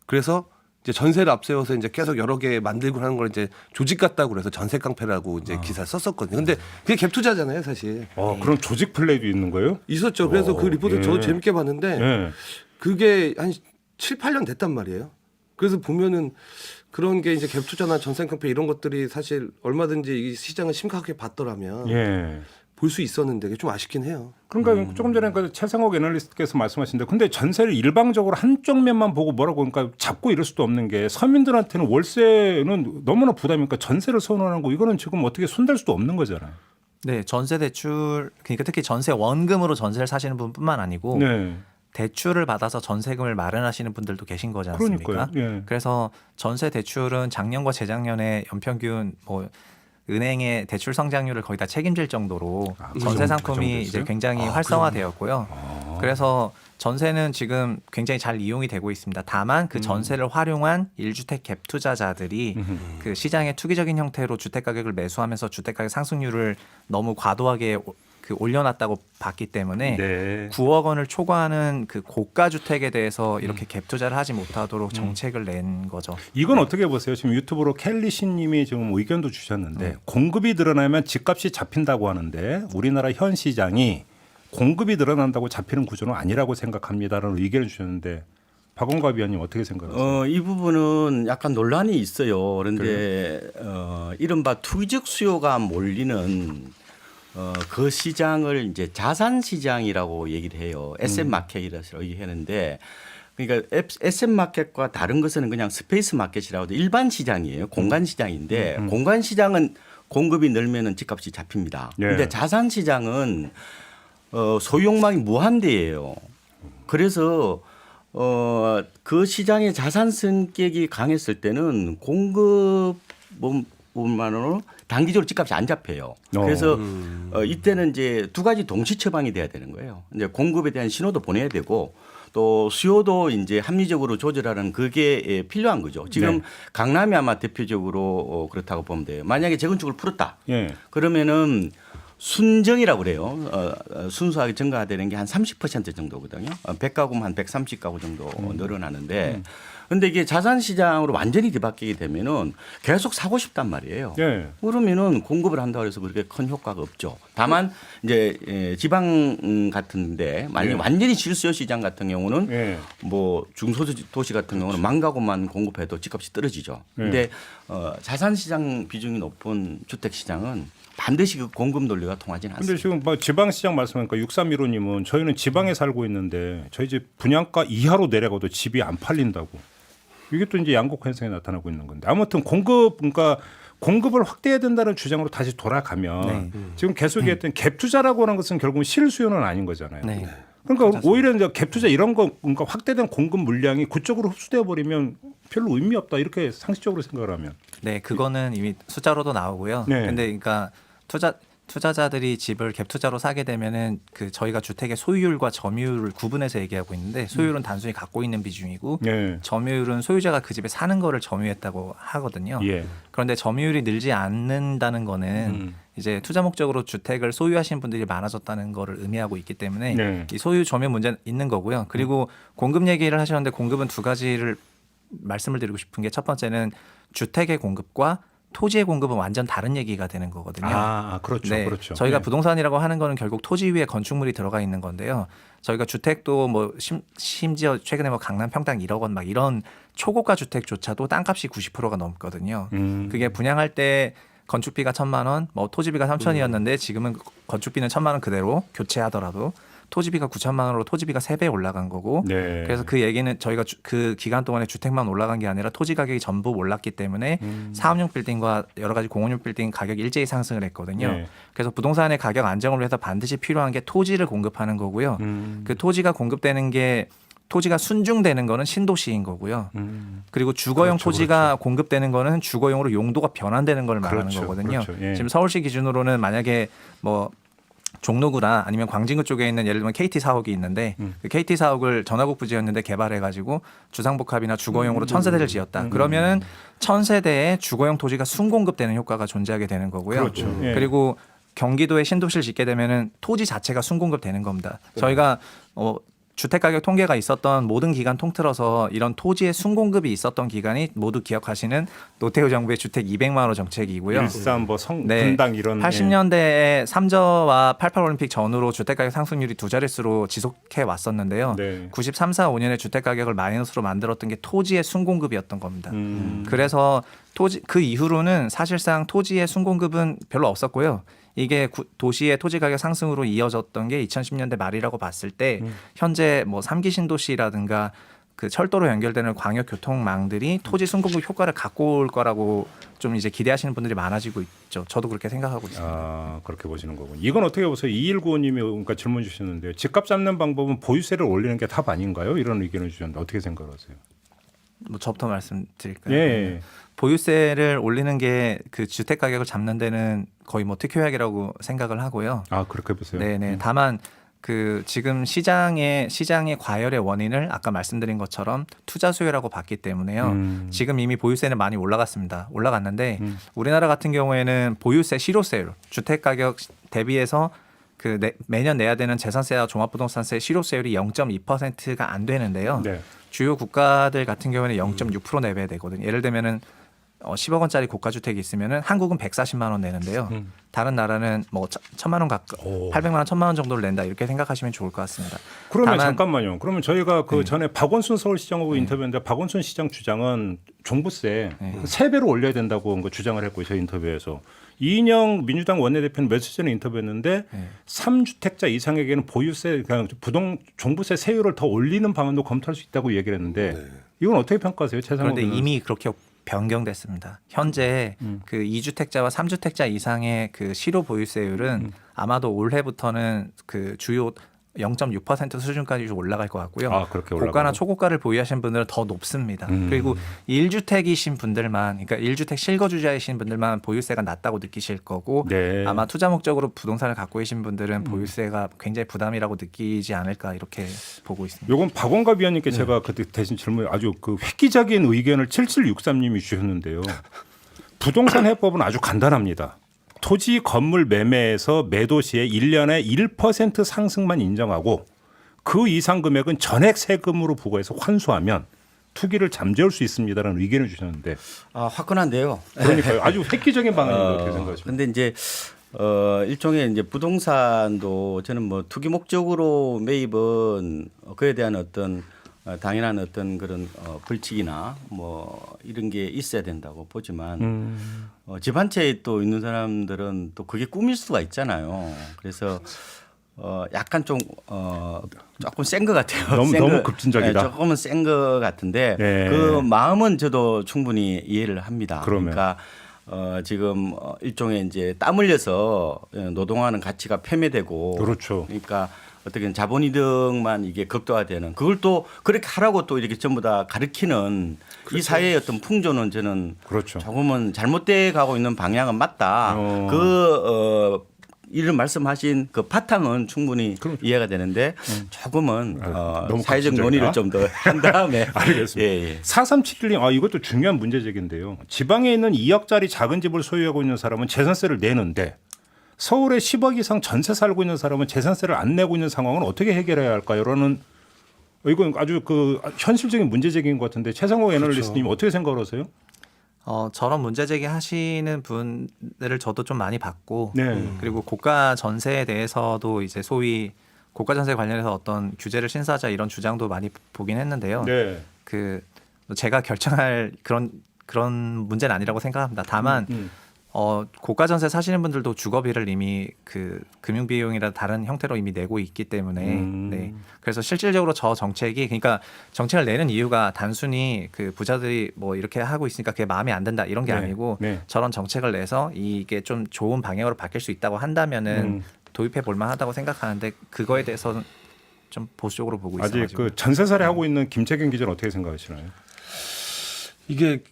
그래서 이제 전세를 앞세워서 이제 계속 여러 개 만들고 하는 걸 이제 조직 같다고 그래서 전세 깡패라고 이제 기사를 썼었거든요. 근데 그게 갭 투자잖아요, 사실. 그럼 조직 플레이도 있는 거예요? 있었죠. 그래서 그 리포트 저도 재밌게 봤는데 예. 그게 한 7, 8년 됐단 말이에요. 그래서 보면은 그런 게 이제 갭 투자나 전세 깡패 이런 것들이 사실 얼마든지 이 시장을 심각하게 봤더라면 예. 볼 수 있었는데 그게 좀 아쉽긴 해요. 그러니까 조금 전에 그 최상욱 애널리스트께서 말씀하신데 근데 전세를 일방적으로 한쪽 면만 보고 뭐라고 그러니까 잡고 이럴 수도 없는 게 서민들한테는 월세는 너무나 부담이니까 전세를 선호하는 거 이거는 지금 어떻게 손댈 수도 없는 거잖아요. 네, 전세 대출 그러니까 특히 전세 원금으로 전세를 사시는 분뿐만 아니고 네. 대출을 받아서 전세금을 마련하시는 분들도 계신 거지 않습니까? 그러니까요. 예. 그래서 전세 대출은 작년과 재작년에 연평균 뭐 은행의 대출 성장률을 거의 다 책임질 정도로 전세 상품이 이제 굉장히 활성화되었고요. 그래서 전세는 지금 굉장히 잘 이용이 되고 있습니다. 다만 그 전세를 활용한 1주택 갭 투자자들이 그 시장의 투기적인 형태로 주택 가격을 매수하면서 주택 가격 상승률을 너무 과도하게 그 올려놨다고 봤기 때문에 네. 9억 원을 초과하는 그 고가 주택에 대해서 이렇게 갭 투자를 하지 못하도록 정책을 낸 거죠. 이건 어떻게 보세요? 지금 유튜브로 켈리 씨님이 지금 의견도 주셨는데 공급이 늘어나면 집값이 잡힌다고 하는데 우리나라 현 시장이 공급이 늘어난다고 잡히는 구조는 아니라고 생각합니다라는 의견을 주셨는데 박원갑 위원님 어떻게 생각하세요? 이 부분은 약간 논란이 있어요. 그런데 이른바 투기적 수요가 몰리는 그 시장을 이제 자산 시장이라고 얘기를 해요. 에셋 마켓이라고 얘기하는데 그러니까 에셋 마켓과 다른 것은 그냥 스페이스 마켓이라고 해도 일반 시장이에요. 공간 시장인데 공간 시장은 공급이 늘면은 집값이 잡힙니다. 그런데 예. 자산 시장은 소유 욕망이 무한대예요. 그래서 그 시장의 자산 성격이 강했을 때는 공급만으로 단기적으로 집값이 안 잡혀요. 그래서 이때는 이제 두 가지 동시 처방이 돼야 되는 거예요. 이제 공급에 대한 신호도 보내야 되고 또 수요도 이제 합리적으로 조절하는 그게 필요한 거죠. 지금 네. 강남이 아마 대표적으로 그렇다고 보면 돼요. 만약에 재건축을 풀었다. 예. 그러면은 순정이라고 그래요. 순수하게 증가되는 게 한 30% 정도거든요. 100가구면 한 130가구 정도 늘어나는데 근데 이게 자산 시장으로 완전히 뒤바뀌게 되면은 계속 사고 싶단 말이에요. 예. 그러면은 공급을 한다고 해서 그렇게 큰 효과가 없죠. 다만 이제 지방 같은데 만약 예. 완전히 실수요 시장 같은 경우는 예. 뭐 중소도시 같은 경우는 만 가구만 공급해도 집값이 떨어지죠. 근데 자산 시장 비중이 높은 주택 시장은 반드시 그 공급 논리가 통하지는 근데 않습니다. 지금 뭐 지방 시장 말씀하니까 6315님은 저희는 지방에 살고 있는데 저희 집 분양가 이하로 내려가도 집이 안 팔린다고. 이게 또 이제 양극 현상이 나타나고 있는 건데 아무튼 그러니까 공급을 확대해야 된다는 주장으로 다시 돌아가면 지금 계속 얘기했던 갭 투자라고 하는 것은 결국은 실수요는 아닌 거잖아요. 네. 그러니까 오히려 이제 갭 투자 이런 거 그러니까 확대된 공급 물량이 그쪽으로 흡수돼 버리면 별로 의미 없다 이렇게 상식적으로 생각을 하면. 네, 그거는 이미 숫자로도 나오고요. 네. 근데 그러니까 투자자들이 집을 갭 투자로 사게 되면은 그 저희가 주택의 소유율과 점유율을 구분해서 얘기하고 있는데 소유율은 단순히 갖고 있는 비중이고 네. 점유율은 소유자가 그 집에 사는 거를 점유했다고 하거든요. 예. 그런데 점유율이 늘지 않는다는 거는 이제 투자 목적으로 주택을 소유하시는 분들이 많아졌다는 거를 의미하고 있기 때문에 네. 이 소유 점유 문제는 있는 거고요. 그리고 공급 얘기를 하셨는데 공급은 두 가지를 말씀을 드리고 싶은 게 첫 번째는 주택의 공급과 토지의 공급은 완전 다른 얘기가 되는 거거든요. 그렇죠. 네, 그렇죠. 저희가 네. 부동산이라고 하는 거는 결국 토지 위에 건축물이 들어가 있는 건데요. 저희가 주택도 뭐 심지어 최근에 뭐 강남 평당 1억 원 막 이런 초고가 주택조차도 땅값이 90%가 넘거든요. 그게 분양할 때 건축비가 1,000만 원, 뭐 토지비가 3,000이었는데 지금은 건축비는 1,000만 원 그대로 교체하더라도 토지비가 9천만 원으로 토지비가 3배 올라간 거고 네. 그래서 그 얘기는 저희가 그 기간 동안에 주택만 올라간 게 아니라 토지 가격이 전부 올랐기 때문에 사업용 빌딩과 여러 가지 공원용 빌딩 가격이 일제히 상승을 했거든요. 네. 그래서 부동산의 가격 안정을 위해서 반드시 필요한 게 토지를 공급하는 거고요. 그 토지가 공급되는 게 토지가 순중되는 거는 신도시인 거고요. 그리고 주거용 그렇죠, 토지가 공급되는 거는 주거용으로 용도가 변환되는 걸 말하는 그렇죠, 거거든요. 그렇죠. 예. 지금 서울시 기준으로는 만약에 뭐 종로구나 아니면 광진구 쪽에 있는 예를 들면 KT 사옥이 있는데 그 KT 사옥을 전화국부 지었는데 개발해가지고 주상복합이나 주거용으로 1,000세대를 지었다. 그러면은 1,000세대의 주거용 토지가 순공급되는 효과가 존재하게 되는 거고요. 그렇죠. 예. 그리고 경기도에 신도시를 짓게 되면은 토지 자체가 순공급 되는 겁니다. 저희가 주택 가격 통계가 있었던 모든 기간 통틀어서 이런 토지의 순공급이 있었던 기간이 모두 기억하시는 노태우 정부의 주택 200만 호 정책이고요. 일산 뭐 분당 이런 80년대에 삼저와 88 올림픽 전후로 주택 가격 상승률이 두 자릿수로 지속해 왔었는데요. 네. 93, 4, 5년에 주택 가격을 마이너스로 만들었던 게 토지의 순공급이었던 겁니다. 그래서 그 이후로는 사실상 토지의 순공급은 별로 없었고요. 이게 도시의 토지 가격 상승으로 이어졌던 게 2010년대 말이라고 봤을 때 현재 뭐 3기 신도시라든가 그 철도로 연결되는 광역 교통망들이 토지 순공급 효과를 갖고 올 거라고 좀 이제 기대하시는 분들이 많아지고 있죠. 저도 그렇게 생각하고 있습니다. 아, 그렇게 보시는 거군요. 이건 어떻게 보세요? 2195님이 그러니까 질문 주셨는데 집값 잡는 방법은 보유세를 올리는 게 답 아닌가요? 이런 의견을 주셨는데 어떻게 생각하세요? 뭐 저부터 말씀드릴까요? 예. 보유세를 올리는 게 그 주택 가격을 잡는 데는 거의 뭐 특효약이라고 생각을 하고요. 아, 그렇게 보세요. 네네. 다만 그 지금 시장의 과열의 원인을 아까 말씀드린 것처럼 투자 수요라고 봤기 때문에요. 지금 이미 보유세는 많이 올라갔는데 우리나라 같은 경우에는 보유세 실효세율, 주택 가격 대비해서 매년 내야 되는 재산세와 종합부동산세 실효세율이 0.2%가 안 되는데요. 네. 주요 국가들 같은 경우에는 0.6% 내야 되거든요. 예를 들면은 10억 원짜리 고가주택이 있으면은 한국은 140만 원 내는데요. 다른 나라는 뭐 1,000만 원 가까이, 800만 원, 1,000만 원 정도를 낸다 이렇게 생각하시면 좋을 것 같습니다. 그러면 잠깐만요. 그러면 저희가 그 전에 박원순 서울시장하고 인터뷰했는데 박원순 시장 주장은 종부세 3배로 올려야 된다고 주장을 했고 저희 인터뷰에서 이인영 민주당 원내대표는 며칠 전에 인터뷰했는데 3주택자 이상에게는 보유세, 그냥 종부세 세율을 더 올리는 방안도 검토할 수 있다고 얘기를 했는데 이건 어떻게 평가하세요, 최상호 그런데 의원은? 이미 그렇게 변경됐습니다. 현재 그 2주택자와 3주택자 이상의 그 실효 보유세율은 아마도 올해부터는 그 주요 0.6% 수준까지 좀 올라갈 것 같고요. 아, 그렇게 고가나 올라가고? 초고가를 보유하시는 분들은 더 높습니다. 그리고 1주택이신 분들만, 그러니까 1주택 실거주자이신 분들만 보유세가 낮다고 느끼실 거고 네. 아마 투자 목적으로 부동산을 갖고 계신 분들은 보유세가 굉장히 부담이라고 느끼지 않을까 이렇게 보고 있습니다. 요건 박원갑 위원님께 제가 그때 대신 질문 아주 그 획기적인 의견을 7763님이 주셨는데요. 부동산 해법은 아주 간단합니다. 토지 건물 매매에서 매도 시에 1년에 1% 상승만 인정하고 그 이상 금액은 전액 세금으로 부과해서 환수하면 투기를 잠재울 수 있습니다라는 의견을 주셨는데 화끈한데요. 그러니까요. 아주 획기적인 방안입니다. 어떻게 생각하십니까? 근데 이제 일종의 이제 부동산도 저는 뭐 투기 목적으로 매입은 그에 대한 어떤 당연한 어떤 그런 벌칙이나 뭐 이런 게 있어야 된다고 보지만 집 한 채에 또 있는 사람들은 또 그게 꿈일 수가 있잖아요. 그래서 약간 좀 조금 센 것 같아요. 너무 급진적이다. 네, 조금은 센 것 같은데 네. 그 마음은 저도 충분히 이해를 합니다. 그러면. 그러니까 지금 일종의 이제 땀 흘려서 노동하는 가치가 폐매되고 그렇죠. 그러니까 어떻게 자본이득만 이게 극도화되는 그걸 또 그렇게 하라고 또 이렇게 전부 다 가르치는 이 사회의 어떤 풍조는 저는 그렇죠. 조금은 잘못돼 가고 있는 방향은 맞다. 이런 말씀하신 그 바탕은 충분히 이해가 되는데 조금은 너무 사회적 급진적이다. 논의를 좀 더 한 다음에 알겠습니다. 예. 4371님, 이것도 중요한 문제제기인데요. 지방에 있는 2억짜리 작은 집을 소유하고 있는 사람은 재산세를 내는데 서울에 10억 이상 전세 살고 있는 사람은 재산세를 안 내고 있는 상황은 어떻게 해결해야 할까요? 라는 이건 아주 그 현실적인 문제제기인 것 같은데 최상호 애널리스트님 어떻게 생각하세요? 저런 문제 제기하시는 분들을 저도 좀 많이 봤고 네. 그리고 고가 전세에 대해서도 이제 소위 고가 전세 관련해서 어떤 규제를 신설하자 이런 주장도 많이 보긴 했는데요. 네. 그 제가 결정할 그런 문제는 아니라고 생각합니다. 다만 고가 전세 사시는 분들도 주거비를 이미 그 금융 비용이나 다른 형태로 이미 내고 있기 때문에 네. 그래서 실질적으로 저 정책이 그러니까 정책을 내는 이유가 단순히 그 부자들이 뭐 이렇게 하고 있으니까 그게 마음에 안 든다 이런 게 네. 아니고 네. 저런 정책을 내서 이게 좀 좋은 방향으로 바뀔 수 있다고 한다면은 도입해 볼 만하다고 생각하는데 그거에 대해서는 좀 보수적으로 보고 있어요. 아직 그 전세살이 하고 있는 김태경 기자는 어떻게 생각하시나요?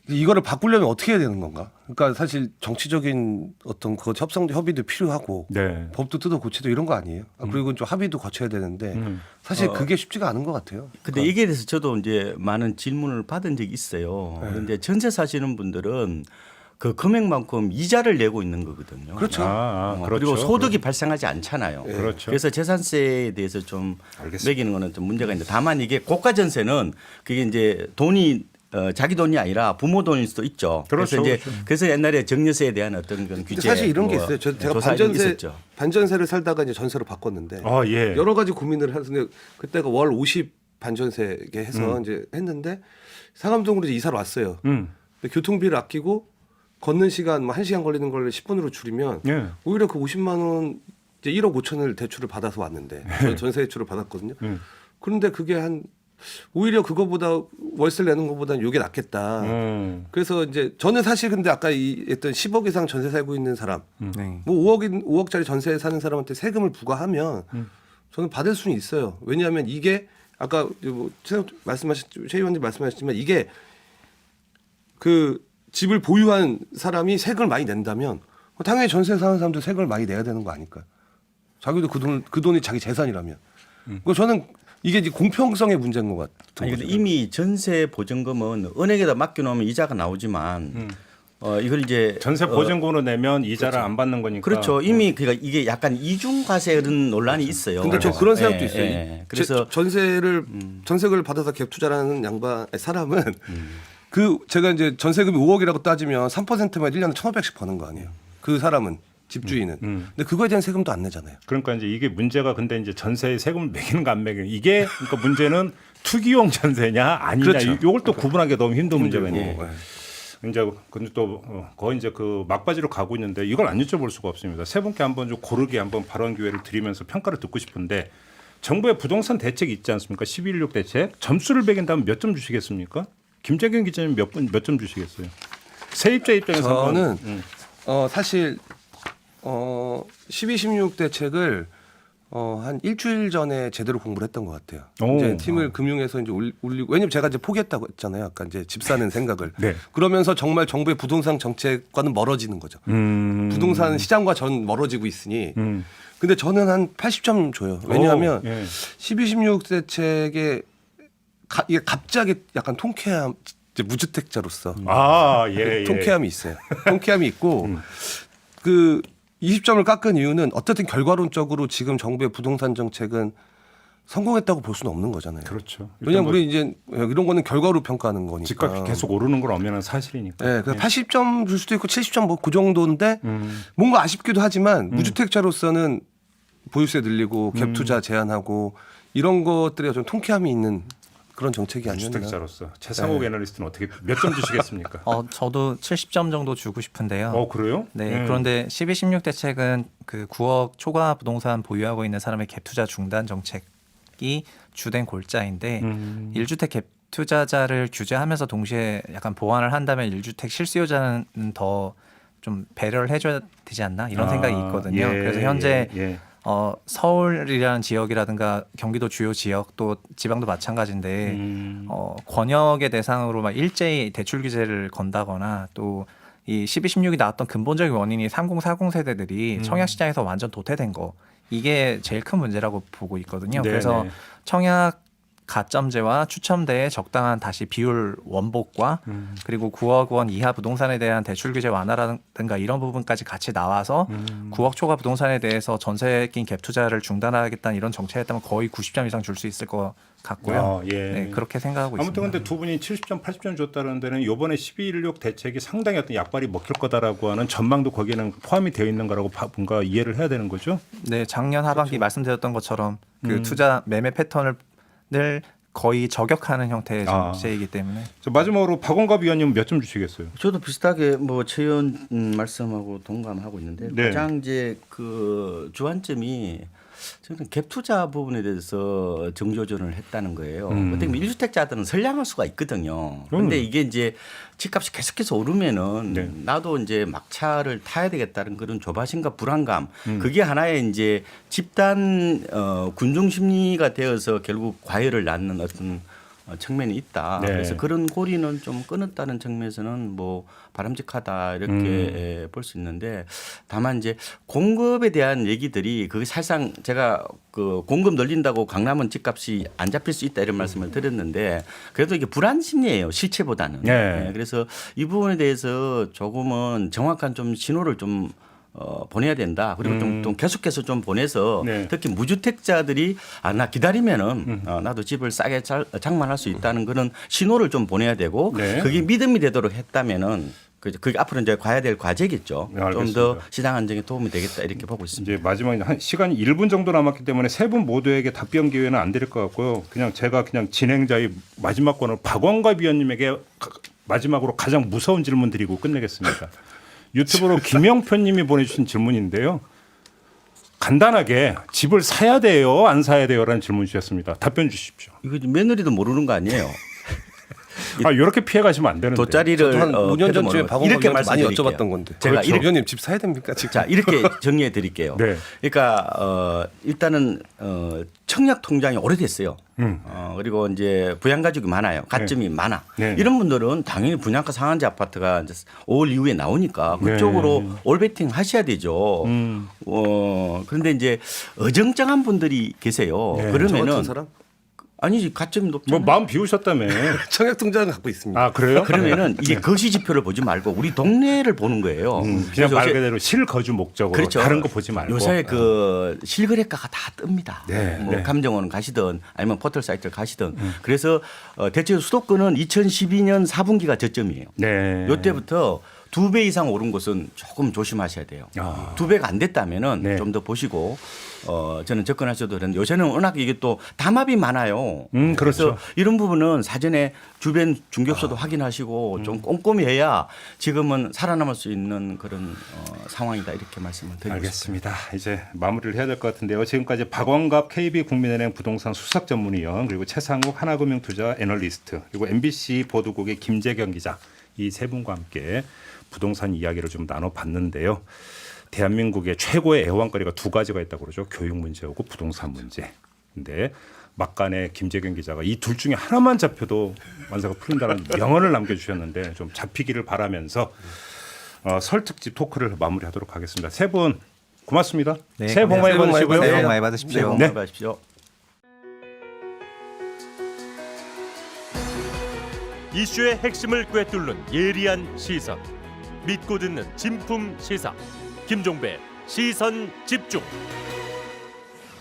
이거를 바꾸려면 어떻게 해야 되는 건가? 그러니까 사실 정치적인 어떤 그 협의도 필요하고 네. 법도 뜯어 고치도 이런 거 아니에요? 그리고 좀 합의도 거쳐야 되는데 사실 그게 쉽지가 않은 것 같아요. 근데 이게 대해서 저도 이제 많은 질문을 받은 적이 있어요. 그런데 전세 사시는 분들은 그 금액만큼 이자를 내고 있는 거거든요. 그렇죠. 그렇죠. 그리고 소득이 발생하지 않잖아요. 그렇죠. 그래서 재산세에 대해서 좀 알겠습니다. 매기는 거는 좀 문제가 있는데 다만 이게 고가 전세는 그게 이제 돈이 자기 돈이 아니라 부모 돈일 수도 있죠. 그렇죠, 그래서 이제 그래서 옛날에 증여세에 대한 어떤 그런 근데 규제 사실 이런 게 뭐 있어요. 제가 조사가 있었죠. 반전세를 살다가 이제 전세로 바꿨는데 예. 여러 가지 고민을 하는데 그때가 월 50 반전세 해서 이제 했는데 상암동으로 이제 이사를 왔어요. 근데 교통비를 아끼고 걷는 시간 뭐 1시간 걸리는 걸 10분으로 줄이면 예. 오히려 그 50만 원 이제 1억 5천을 대출을 받아서 왔는데 저는 전세 대출을 받았거든요. 그런데 그게 한 오히려 그거보다 월세를 내는 것보다는 이게 낫겠다. 그래서 이제 저는 사실 근데 아까 했던 10억 이상 전세 살고 있는 사람, 네. 뭐 5억짜리 전세 사는 사람한테 세금을 부과하면 저는 받을 수는 있어요. 왜냐하면 이게 아까 뭐 최 의원님 말씀하셨지만 이게 그 집을 보유한 사람이 세금을 많이 낸다면 당연히 전세 사는 사람도 세금을 많이 내야 되는 거 아닐까요? 자기도 그 돈이 자기 재산이라면. 그 저는 이게 이제 공평성의 문제인 것 같아요. 아니 근데 이미 전세 보증금은 은행에다 맡겨놓으면 이자가 나오지만 이걸 이제 전세 보증금으로 내면 이자를 안 받는 거니까. 그렇죠. 이미 그러니까 이게 약간 이중과세 그런 논란이 있어요. 근데 저 그런 생각도 예, 있어요. 예. 그래서 전세를 받아서 갭 투자라는 사람은 그 제가 이제 전세금이 5억이라고 따지면 3%만 1년에 1,500씩 버는 거 아니에요. 그 사람은 집주인은. 근데 그거에 대한 세금도 안 내잖아요. 그러니까 이제 이게 문제가 근데 이제 전세에 세금을 매기는 거 안 매기는 이게 그러니까 문제는 투기용 전세냐 아니냐 그렇죠. 이걸 또 구분하기 너무 힘든 문제가 있는 네. 이제 근데 또 거의 이제 그 막바지로 가고 있는데 이걸 안 여쭤볼 수가 없습니다. 세 분께 한번 좀 고르게 한번 발언 기회를 드리면서 평가를 듣고 싶은데 정부의 부동산 대책이 있지 않습니까? 12.16 대책 점수를 매긴다면 몇 점 주시겠습니까? 김재경 기자님 몇 점 주시겠어요? 세입자 입장에서 저는 사실 12.16 대책을 한 일주일 전에 제대로 공부를 했던 것 같아요. 오. 이제 팀을 금융에서 이제 올리고 왜냐면 제가 이제 포기했다고 했잖아요. 아까 이제 집 사는 생각을. 네. 그러면서 정말 정부의 부동산 정책과는 멀어지는 거죠. 부동산 시장과 전 멀어지고 있으니. 근데 저는 한 80점 줘요. 왜냐하면 12.16 대책에 이게 갑자기 약간 통쾌함, 이제 무주택자로서 통쾌함이 있어요. 통쾌함이 있고 그 20점을 깎은 이유는 어쨌든 결과론적으로 지금 정부의 부동산 정책은 성공했다고 볼 수는 없는 거잖아요. 그렇죠. 왜냐하면 우리 이제 이런 거는 결과로 평가하는 거니까. 집값이 계속 오르는 건 엄연한 사실이니까. 네, 그래서 80점 줄 수도 있고 70점 뭐 그 정도인데 뭔가 아쉽기도 하지만 무주택자로서는 보유세 늘리고 갭 투자 제한하고 이런 것들에 좀 통쾌함이 있는 그런 정책이 아니었나. 주택자로서 최상욱 애널리스트는 어떻게 몇 점 주시겠습니까? 저도 70점 정도 주고 싶은데요. 그래요? 네, 그런데 12.16 대책은 그 9억 초과 부동산 보유하고 있는 사람의 갭 투자 중단 정책이 주된 골자인데 1주택 갭 투자자를 규제하면서 동시에 약간 보완을 한다면 1주택 실수요자는 더 좀 배려를 해줘야 되지 않나 이런 생각이 있거든요. 그래서 현재 서울이라는 지역이라든가 경기도 주요 지역 또 지방도 마찬가지인데 권역의 대상으로 막 일제히 대출 규제를 건다거나 또 이 12.16이 나왔던 근본적인 원인이 3040 세대들이 청약 시장에서 완전 도태된 거 이게 제일 큰 문제라고 보고 있거든요. 네네. 그래서 청약 가점제와 추첨대의 적당한 다시 비율 원복과 그리고 9억 원 이하 부동산에 대한 대출 규제 완화라든가 이런 부분까지 같이 나와서 9억 초과 부동산에 대해서 전세 낀 갭 투자를 중단하겠다는 이런 정책이었다면 거의 90점 이상 줄 수 있을 것 같고요. 네, 그렇게 생각하고 아무튼 있습니다. 근데 두 분이 70점, 80점 줬다는 데는 이번에 12.16 대책이 상당히 어떤 약발이 먹힐 거다라고 하는 전망도 거기에는 포함이 되어 있는 거라고 뭔가 이해를 해야 되는 거죠? 네, 작년 하반기 말씀드렸던 것처럼 그 투자 매매 패턴을 거의 저격하는 형태의 정책이기 때문에. 마지막으로 박원갑 위원님 몇 점 주시겠어요? 저도 비슷하게 뭐 최 의원 말씀하고 동감하고 있는데 네. 가장 이제 그 주안점이 저는 갭 투자 부분에 대해서 정조준을 했다는 거예요. 어떻게 보면 1주택자들은 선량할 수가 있거든요. 그런데 이게 이제 집값이 계속해서 오르면은 나도 이제 막차를 타야 되겠다는 그런 조바심과 불안감 그게 하나의 이제 집단 군중 심리가 되어서 결국 과열을 낳는 어떤 측면이 있다. 네. 그래서 그런 고리는 좀 끊었다는 측면에서는 뭐 바람직하다 이렇게 볼 수 있는데 다만 이제 공급에 대한 얘기들이 그게 사실상 제가 그 공급 늘린다고 강남은 집값이 안 잡힐 수 있다 이런 말씀을 드렸는데 그래도 이게 불안 심리예요 실체보다는. 네. 그래서 이 부분에 대해서 조금은 정확한 좀 신호를 좀 보내야 된다. 그리고 좀 계속해서 좀 보내서 네. 특히 무주택자들이 나 기다리면은 나도 집을 싸게 장만할 수 있다는 그런 신호를 좀 보내야 되고 네. 그게 믿음이 되도록 했다면은 그게 앞으로 이제 가야 될 과제겠죠. 네, 좀 알겠습니다. 더 시장 안정에 도움이 되겠다 이렇게 보고 있습니다. 이제 마지막에 한 시간이 1분 정도 남았기 때문에 세 분 모두에게 답변 기회는 안 드릴 것 같고요. 그냥 제가 그냥 진행자의 마지막 권을 박원갑 위원님에게 마지막으로 가장 무서운 질문 드리고 끝내겠습니다. 유튜브로 김영표님이 보내주신 질문인데요. 간단하게 집을 사야 돼요, 안 사야 돼요라는 질문 주셨습니다. 답변 주십시오. 이거 며느리도 모르는 거 아니에요? 아 이렇게 피해 가시면 안 되는데. 돗자리를 한 5년 전쯤에 박원갑 이렇게 의원한테 많이 말씀드릴게요. 여쭤봤던 건데. 제가 그렇죠. 이렇게 의원님 집 사야 됩니까 지금? 자 이렇게 정리해 드릴게요. 네. 그러니까 일단은 청약 통장이 오래됐어요. 그리고 이제 부양가족이 많아요. 가점이 많아. 네. 이런 분들은 당연히 분양가 상한제 아파트가 이제 5월 이후에 나오니까 그쪽으로 올베팅 하셔야 되죠. 그런데 이제 어정쩡한 분들이 계세요. 네. 저 같은 그러면은 사람? 아니지 가점이 뭐 높잖아요. 마음 비우셨다며. 청약 통장을 갖고 있습니다. 아 그래요? 그러면은 이게 거시 지표를 보지 말고 우리 동네를 보는 거예요. 그냥 그래서 말 요새- 그대로 실거주 목적으로 그렇죠. 다른 거 보지 말고. 요새 그 실거래가가 다 뜹니다. 네, 뭐 네. 감정원 가시든 아니면 포털 사이트를 가시든 그래서 대체 수도권은 2012년 4분기가 저점이에요. 네. 이때부터 2배 이상 오른 곳은 조금 조심하셔야 돼요. 아. 2배가 안 됐다면은 네. 좀 더 보시고 저는 접근하셔도 되는데 요새는 워낙 이게 또 담합이 많아요. 그렇죠. 그래서 이런 부분은 사전에 주변 중개업소도 확인하시고 좀 꼼꼼히 해야 지금은 살아남을 수 있는 그런 상황이다 이렇게 말씀을 드리고 싶습니다. 알겠습니다. 이제 마무리를 해야 될 것 같은데요. 지금까지 박원갑 KB국민은행 부동산 수석 전문위원 그리고 최상욱 하나금융투자 애널리스트 그리고 MBC 보도국의 김재경 기자 이 세 분과 함께 부동산 이야기를 좀 나눠봤는데요. 대한민국의 최고의 애환거리가 두 가지가 있다고 그러죠. 교육 문제하고 부동산 문제. 근데 막간에 김재경 기자가 이 둘 중에 하나만 잡혀도 만사가 풀린다는 명언을 남겨주셨는데 좀 잡히기를 바라면서 설 특집 토크를 마무리하도록 하겠습니다. 세 분 고맙습니다. 네, 새해 복 많이 고맙습니다. 받으시고요. 새해 복 많이 받으십시오. 새해 복 네. 많이 받으십시오. 이슈의 핵심을 꿰뚫는 예리한 시선, 믿고 듣는 진품 시사, 김종배 시선 집중.